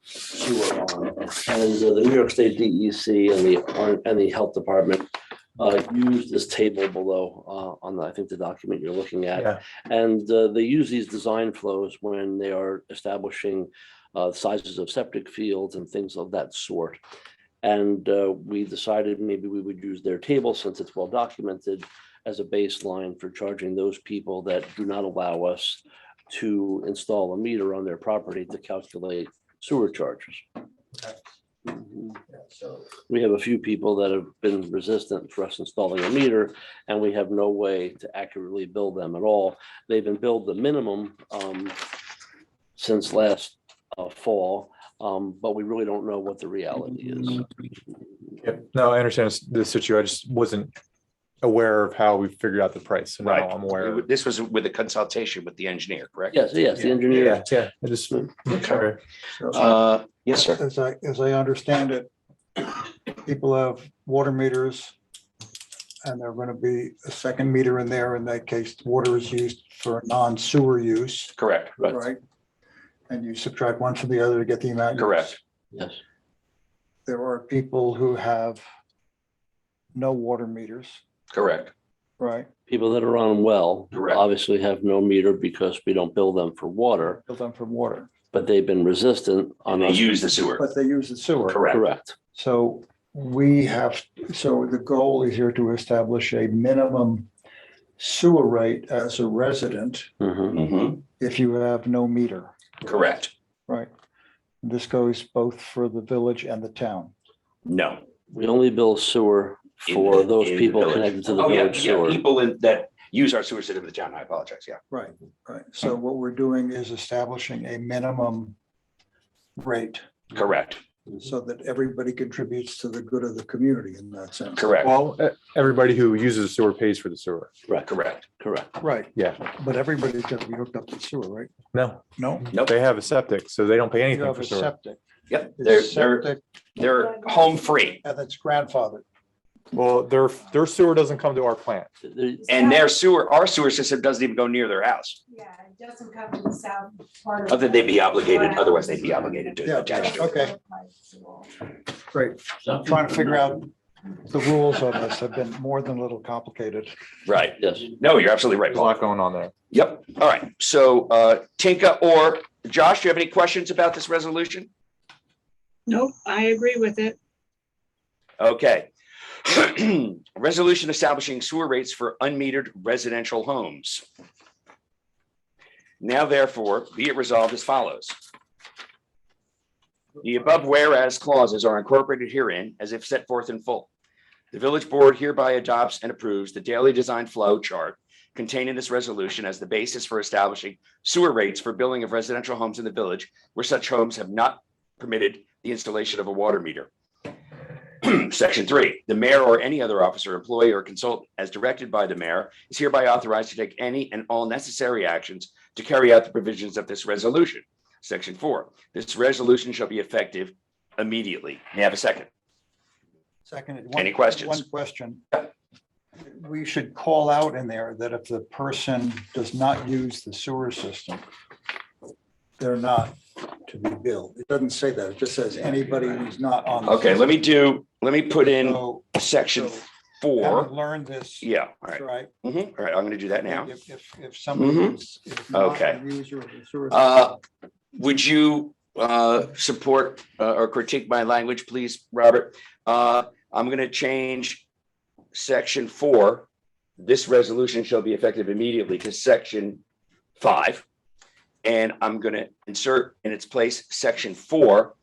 sewer on. And the New York State DEC and the Health Department use this table below on I think the document you're looking at. Yeah. And they use these design flows when they are establishing sizes of septic fields and things of that sort. And we decided maybe we would use their table since it's well documented as a baseline for charging those people that do not allow us to install a meter on their property to calculate sewer charges. We have a few people that have been resistant for us installing a meter, and we have no way to accurately bill them at all. They've been billed the minimum since last fall, but we really don't know what the reality is. Yep. No, I understand the situation. I just wasn't aware of how we figured out the price. So now Right. I'm aware. This was with a consultation with the engineer, correct? Yes, the engineer. Yeah, I just. Okay. Yes, sir. As I understand it, people have water meters, and there're going to be a second meter in there. In that case, water is used for non-sewer use, Correct. right? And you subtract one from the other to get the amount. Correct. Yes. There are people who have no water meters, Correct. right? People that are on well Correct. obviously have no meter because we don't bill them for water, Built them for water, but they've been resistant on They us. use the sewer. but they use the sewer. Correct. Correct. So so the goal is here to establish a minimum sewer rate as a resident Mhm. Mhm. if you have no meter, Correct. right? This goes both for the village and the town. No. We only bill sewer for In those the people village. connected to the Oh, yeah, village yeah, sewer. people that use our sewer system in the town. I apologize. Yeah. Right, right. So what we're doing is establishing a minimum rate Correct. so that everybody contributes to the good of the community in that sense. Correct. Well, everybody who uses sewer pays for the sewer. Correct. Correct. Correct. Right, Yeah. but everybody's got to be hooked up to sewer, right? No, No? Nope. they have a septic, so they don't pay You anything have for a sewer. septic. Yep. It's They're septic they're home free, and it's grandfathered. Well, their sewer doesn't come to our plant. and our sewer system doesn't even go near their house. Yeah, it doesn't come to the south part of. Other than they'd be obligated, otherwise they'd be obligated Yeah, to attach to it. okay. Great. I'm trying to figure out the rules of this have been more than a little complicated. Right. Yes. No, you're absolutely right, There's a Paul. lot going on there. Yep. All right. So Tinka or Josh, do you have any questions about this resolution? Nope, I agree with it. Okay. Resolution establishing sewer rates for unmetered residential homes. Now therefore, be it resolved as follows. The above whereas clauses are incorporated herein as if set forth in full. The village board hereby adopts and approves the daily design flow chart contained in this resolution as the basis for establishing sewer rates for billing of residential homes in the village where such homes have not permitted the installation of a water meter. Section 3, the mayor or any other officer, employee, or consultant, as directed by the mayor, is hereby authorized to take any and all necessary actions to carry out the provisions of this resolution. Section 4, this resolution shall be effective immediately. May I have a second? Second. Any questions? One question. We should call out in there that if the person does not use the sewer system, they're not to be billed. It doesn't say that. It just says anybody who's not on. the Okay, let system. me put in So, section so 4. Haven't learned this. Yeah, all right. Right. Mhm, all right, I'm gonna do that now. If somebody Mhm. is not Okay. a user of the sewer. Uh, Would you support or critique my language, please, Robert? I'm gonna change section 4. This resolution shall be effective immediately to section 5. And I'm gonna insert in its place section 4.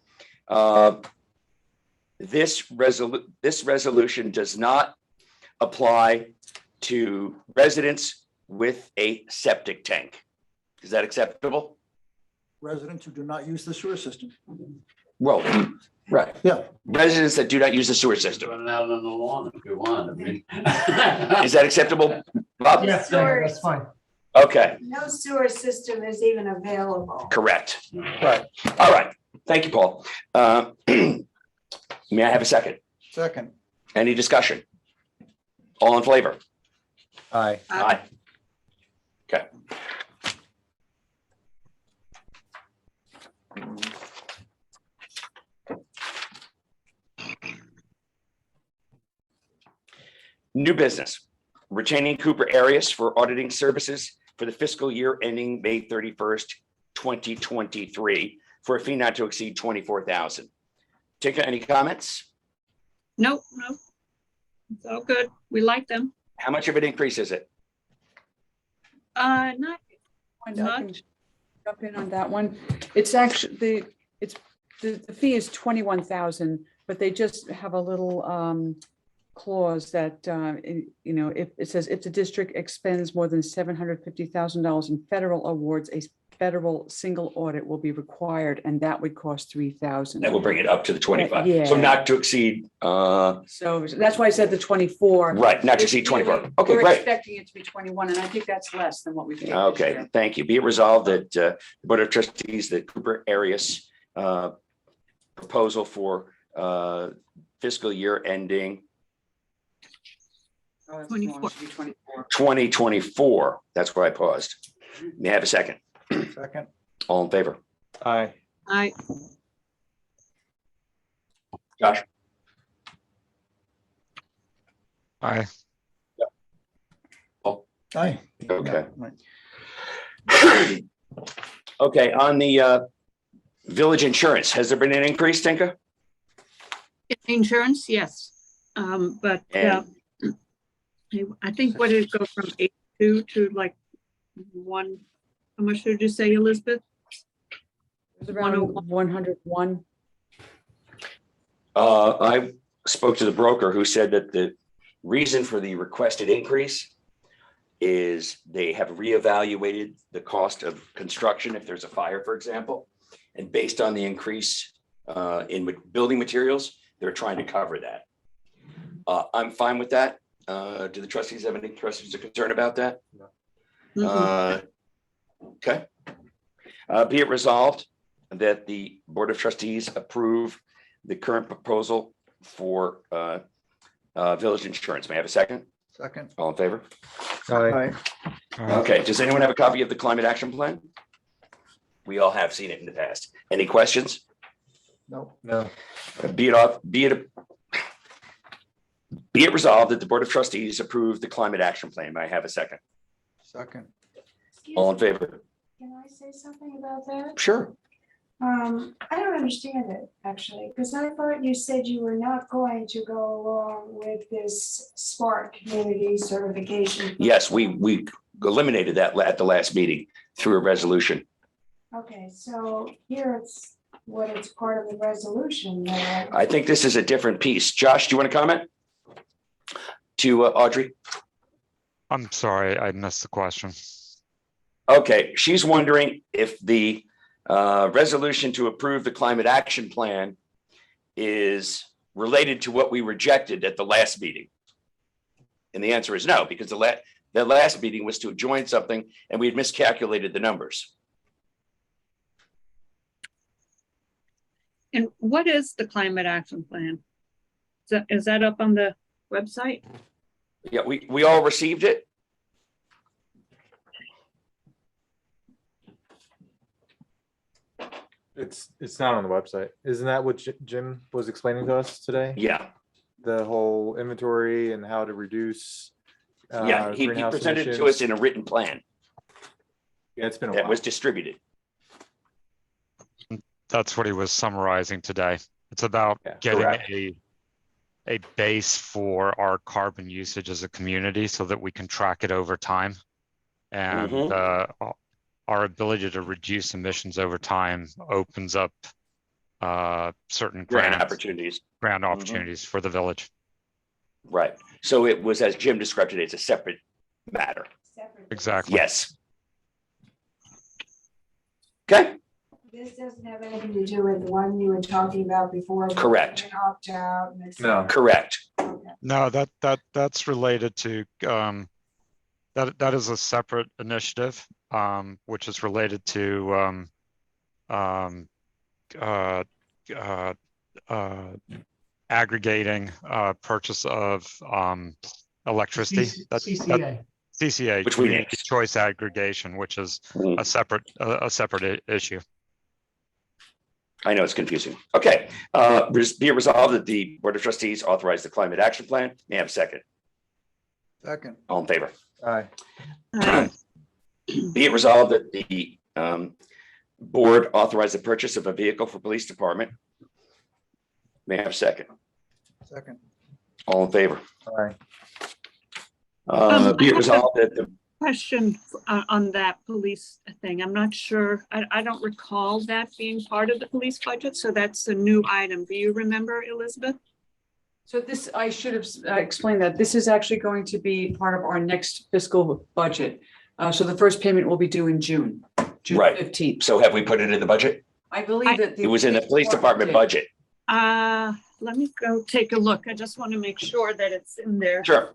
This resolution does not apply to residents with a septic tank. Is that acceptable? Residents who do not use the sewer system. Well, right. Yeah. Residents that do not use the sewer system. Run out on the lawn if you want, I mean. Is that acceptable, Bob? Yeah, that's fine. Okay, No sewer system is even available. correct. Right. All right. Thank you, Paul. May I have a second? Second. Any discussion? All in favor? Aye. Aye. Okay. New business, retaining Cooper Arias for auditing services for the fiscal year ending May 31st, 2023, for a fee not to exceed 24,000. Tinka, any comments? Nope, nope. It's all good. We like them. How much of an increase is it? Not I can jump in on that one. It's actually, the fee is 21,000, but they just have a little clause that, you know, if it says if the district expends more than $750,000 in federal awards, a federal single audit will be required, and that would cost 3,000. That will bring it up to the 25. Yeah. So not to exceed, So that's why I said the 24. right, not to exceed 24. Okay, We're great. expecting it to be 21, and I think that's less than what we paid this Okay, year. thank you. Be it resolved that the Board of Trustees, the Cooper Arias proposal for fiscal year ending Oh, that's 24. wrong. It should be 24. 2024. That's where I paused. May I have a second? Second. All in favor? Aye. I, Josh? Aye. Aye. Okay. Right. Okay, on the village insurance, has there been an increase, Tinka? insurance, yes. But And- I think what did it go from 82 to like 1, how much did you say, Elizabeth? It was around 101. I spoke to the broker who said that the reason for the requested increase is they have reevaluated the cost of construction if there's a fire, for example. And based on the increase in building materials, they're trying to cover that. I'm fine with that. Do the trustees have any questions or concern about that? Okay. Be it resolved that the Board of Trustees approve the current proposal for village insurance. May I have a second? Second. All in favor? Aye. Okay, does anyone have a copy of the climate action plan? We all have seen it in the past. Any questions? No. No. Be it resolved that the Board of Trustees approve the climate action plan. May I have a second? Second. Excuse All in me, favor? Can I say something about that? Sure. I don't understand it, actually, because I thought you said you were not going to go along with this SMART community certification. Yes, we eliminated that at the last meeting through a resolution. Okay, so here it's what it's part of the resolution that I think this is a different piece. Josh, do you want to comment? To Audrey? I'm sorry, I missed the question. Okay, she's wondering if the resolution to approve the climate action plan is related to what we rejected at the last meeting. And the answer is no, because the last meeting was to join something and we had miscalculated the numbers. And what is the climate action plan? Is that up on the website? Yeah, we all received it. It's not on the website. Isn't that what Jim was explaining to us today? Yeah, The whole inventory and how to reduce. yeah, he greenhouse presented it to emissions? us in a written plan Yeah, it's been a that while. was distributed. That's what he was summarizing today. It's about Yeah, getting correct. a base for our carbon usage as a community so that we can track it over time. And our ability to reduce emissions over time opens up certain Grant grant opportunities. opportunities for the village. Right. So it was, as Jim described it, it's a separate matter. Exactly. Yes. Okay. This doesn't have anything to do with the one you were talking about before. Correct. and Opt out. and et No. cetera. Correct. No, that's related to, that is a separate initiative, which is related to, aggregating, purchase of, electricity. CCA. CCA, Which we community nixed. choice aggregation, which is a separate, issue. I know it's confusing. Okay, be it resolved that the Board of Trustees authorize the climate action plan. May I have a second? Second. All in favor? Aye. Be it resolved that the board authorize the purchase of a vehicle for police department. May I have a second? Second. All in favor? Aye. Be it resolved that the Question on that police thing. I'm not sure. I don't recall that being part of the police budget. So that's a new item. Do you remember, Elizabeth? So this, I should have explained that. This is actually going to be part of our next fiscal budget. So the first payment will be due in June Right. 15th. So have we put it in the budget? I believe that. It was in the police department budget. Let me go take a look. I just want to make sure that it's in there. Sure.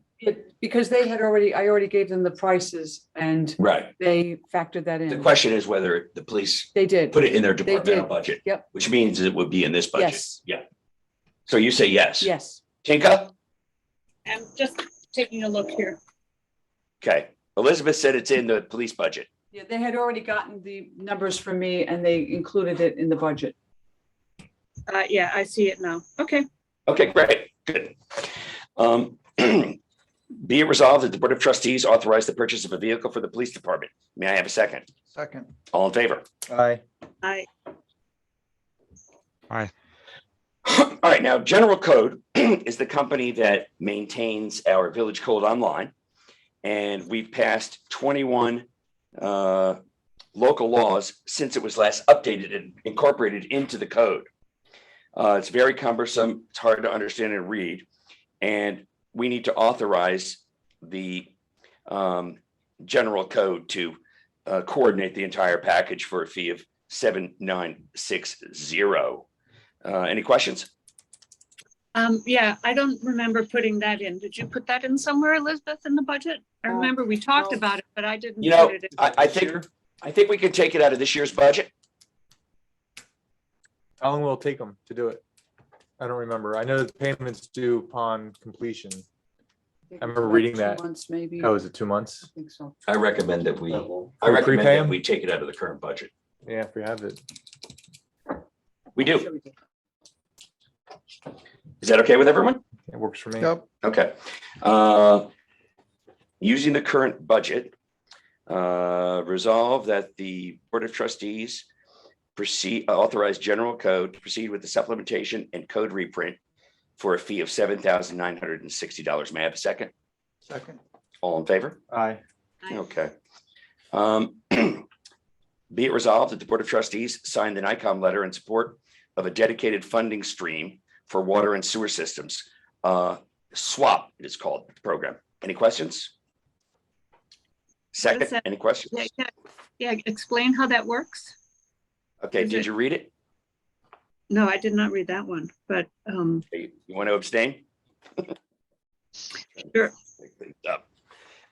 Because they had already, I already gave them the prices and Right. they factored that The in. question is whether the police They did. put it in their They departmental did. budget. Yep. Which means it would be in this budget. Yes. Yeah. So you say yes? Yes. Tinka? I'm just taking a look here. Okay. Elizabeth said it's in the police budget. Yeah, they had already gotten the numbers from me and they included it in the budget. Yeah, I see it now. Okay. Okay, great. Good. Be it resolved that the Board of Trustees authorize the purchase of a vehicle for the police department. May I have a second? Second. All in favor? Aye. I Aye. All right, now General Code is the company that maintains our Village Code online. And we've passed 21 local laws since it was last updated and incorporated into the code. It's very cumbersome. It's hard to understand and read. And we need to authorize the General Code to coordinate the entire package for a fee of $7,960. Any questions? Yeah, I don't remember putting that in. Did you put that in somewhere, Elizabeth, in the budget? I remember we talked about it, but I didn't. You know, put it in. I think we can take it out of this year's budget. How long will it take them to do it? I don't remember. I know the payments due upon completion. I remember reading that. 2 months, maybe. Oh, is it 2 months? I think so. I recommend that we prepay that them? we take it out of the current budget. Yeah, if we have it. We do. Is that okay with everyone? It works for me. Yep. Okay. Using the current budget, resolve that the Board of Trustees authorize General Code to proceed with the supplementation and code reprint for a fee of $7,960. May I have a second? Second. All in favor? Aye. Okay. Be it resolved that the Board of Trustees sign the NICOM letter in support of a dedicated funding stream for water and sewer systems. SWAP it is called, the program. Any questions? Second, that? any questions? Yeah, explain how that works. Okay, Is did it- you read it? No, I did not read that one, but You want to abstain? Sure.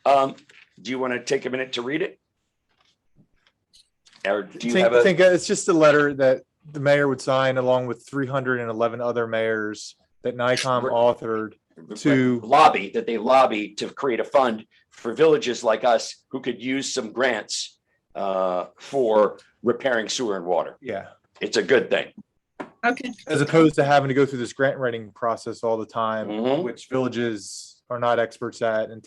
Do you want to take a minute to read it? Or do you Think, have a? it's just a letter that the mayor would sign along with 311 other mayors that NICOM authored to lobby, that they lobby to create a fund for villages like us who could use some grants for repairing sewer and water. Yeah. It's a good thing. Okay. As opposed to having to go through this grant writing process all the time, Mhm. which villages are not experts at and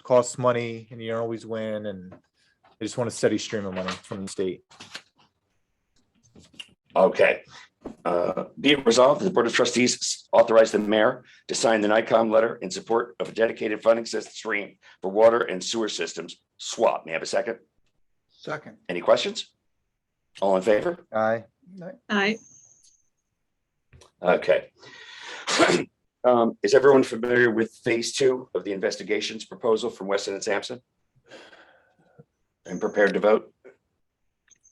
costs money and you don't always win. And they just want a steady stream of money from the state. Okay. Be it resolved that the Board of Trustees authorize the mayor to sign the NICOM letter in support of a dedicated funding system stream for water and sewer systems, SWAP. May I have a second? Second. Any questions? All in favor? Aye. I Okay. Is everyone familiar with phase 2 of the investigations proposal from Weston and Sampson? And prepared to vote?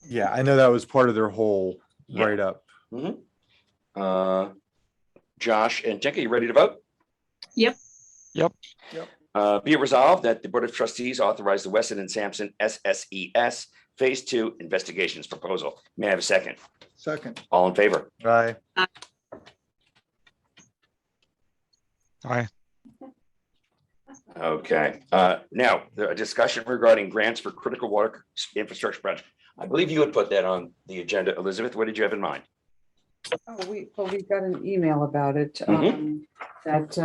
Yeah, I know that was part of their whole Yeah. write-up. Josh and Tinka, you ready to vote? Yep. Yep. Be it resolved that the Board of Trustees authorize the Weston and Sampson SSES Phase 2 Investigations Proposal. May I have a second? Second. All in favor? Aye. Aye. Okay, now, a discussion regarding grants for critical water infrastructure project. I believe you had put that on the agenda. Elizabeth, what did you have in mind? Oh, we got an email about it, Mhm. that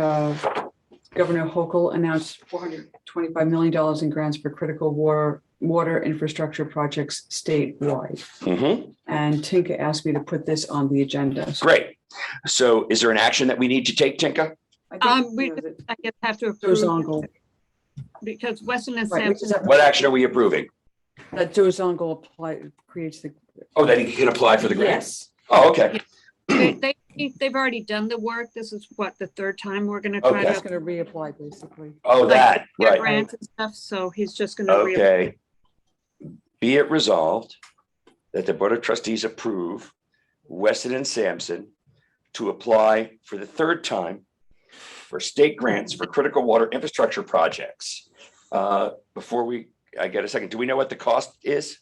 Governor Hochul announced $425 million in grants for critical water infrastructure projects statewide. Mm-hmm. And Tinka asked me to put this on the agenda. So Great. So is there an action that we need to take, Tinka? I think, We you know, just, I guess, have to Joe approve Zongle, because Weston and right, we just Sampson, have What action are we approving? that Joe Zongle creates the. Oh, that he can apply for the grant? Yes. Oh, okay. they've already done the work. This is what, the third time we're gonna try Okay. He's to. gonna reapply, basically. Oh, that, get right. Grants and stuff, so he's just gonna. Okay. Be it resolved that the Board of Trustees approve Weston and Sampson to apply for the third time for state grants for critical water infrastructure projects. Before I get a second, do we know what the cost is?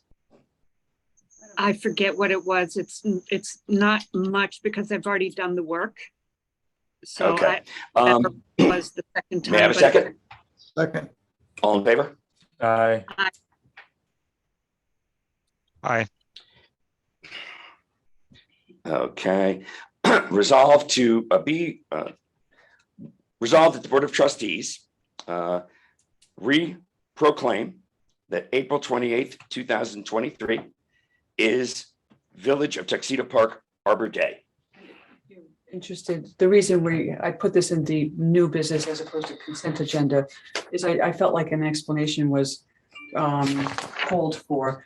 I forget what it was. It's not much because they've already done the work. So Okay. that was the second time. May I have a but- second? Second. All in favor? Aye. Aye. Okay. Resolved to resolved that the Board of Trustees re-proclaim that April 28th, 2023 is Village of Tuxedo Park Arbor Day. Interested, the reason I put this in the new business as opposed to consent agenda is I felt like an explanation was called for.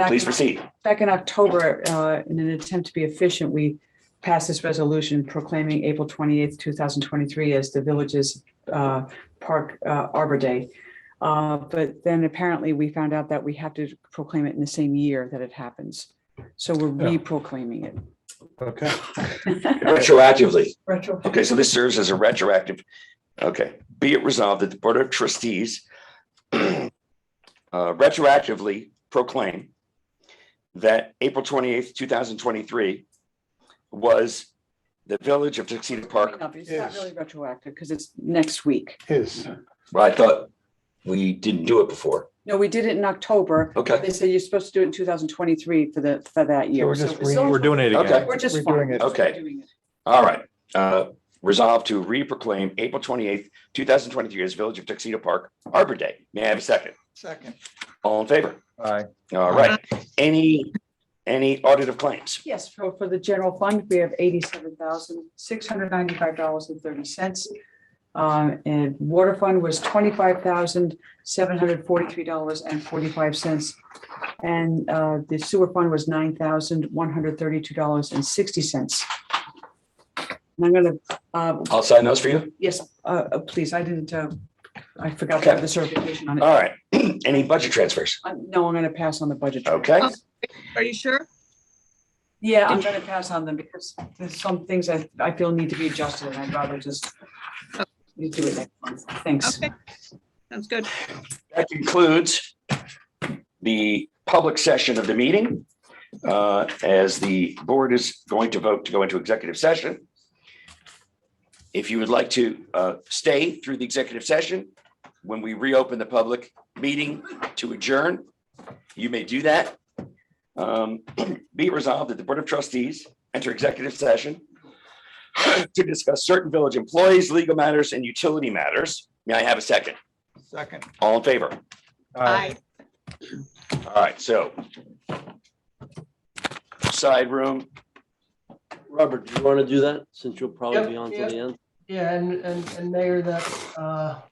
Please proceed. Back in October, in an attempt to be efficient, we passed this resolution proclaiming April 28th, 2023 as the village's Park Arbor Day. But then apparently we found out that we have to proclaim it in the same year that it happens. So we're re-proclaiming it. Okay. Retroactively. Retro. Okay, so this serves as a retroactive. Okay, be it resolved that the Board of Trustees retroactively proclaim that April 28th, 2023 was the Village of Tuxedo Park. It's not really retroactive because it's next week. Is. Well, I thought we didn't do it before. No, we did it in October. Okay. They said you're supposed to do it in 2023 for that year. we're just So it's We're doing it again. Okay. We're just Redoing fine. it. Okay. Doing it. All right. Resolved to re-proclaim April 28th, 2023 as Village of Tuxedo Park Arbor Day. May I have a second? Second. All in favor? Aye. All right. Any audit of claims? Yes, for the general fund, we have $87,695.30. And water fund was $25,743.45. And the sewer fund was $9,132.60. And I'm gonna, I'll sign those for you. yes, please, I didn't, I forgot to have the certification on it. All right. Any budget transfers? No, I'm gonna pass on the budget. Okay. Are you sure? Yeah, I'm gonna pass on them because there's some things I feel need to be adjusted and I'd rather just do it next month. Thanks. Okay, sounds good. That concludes the public session of the meeting. As the board is going to vote to go into executive session. If you would like to stay through the executive session, when we reopen the public meeting to adjourn, you may do that. Be it resolved that the Board of Trustees enter executive session to discuss certain village employees, legal matters, and utility matters. May I have a second? Second. All in favor? Aye. All right, so side room. Robert, do you want to do that since you'll probably Yep, be on to yep. the end? Yeah, and Mayor, that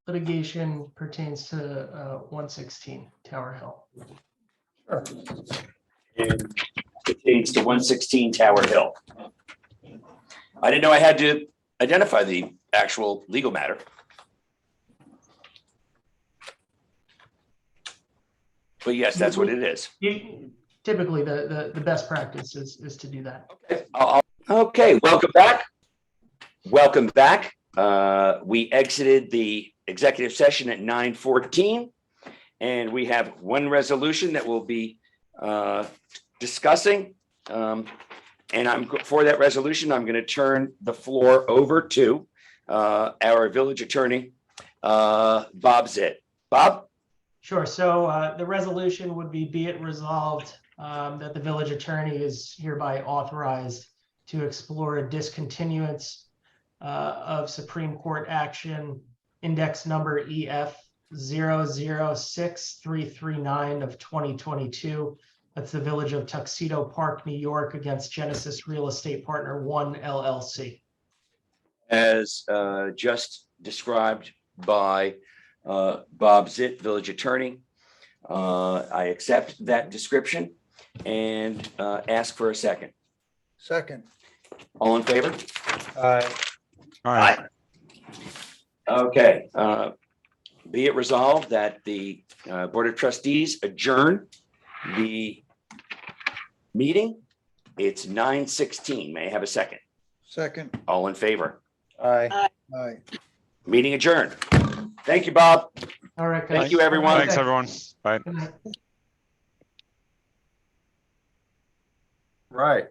litigation pertains to 116 Tower Hill. And pertains to 116 Tower Hill. I didn't know I had to identify the actual legal matter. But yes, that's what it is. Typically, the best practice is to do that. Okay, welcome back. Welcome back. We exited the executive session at 9:14. And we have one resolution that we'll be discussing. And for that resolution, I'm going to turn the floor over to our village attorney, Bob Zitt. Bob? Sure. So the resolution would be it resolved that the village attorney is hereby authorized to explore a discontinuance of Supreme Court action index number EF 006339 of 2022. That's the Village of Tuxedo Park, New York against Genesis Real Estate Partner 1 LLC. As just described by Bob Zitt, village attorney. I accept that description and ask for a second. Second. All in favor? Aye. Aye. Okay. Be it resolved that the Board of Trustees adjourn the meeting. It's 9:16. May I have a second? Second. All in favor? Aye. Aye. Meeting adjourned. Thank you, Bob. All right. Thank guys. you, everyone. Thanks, everyone. Bye. Good night. Right.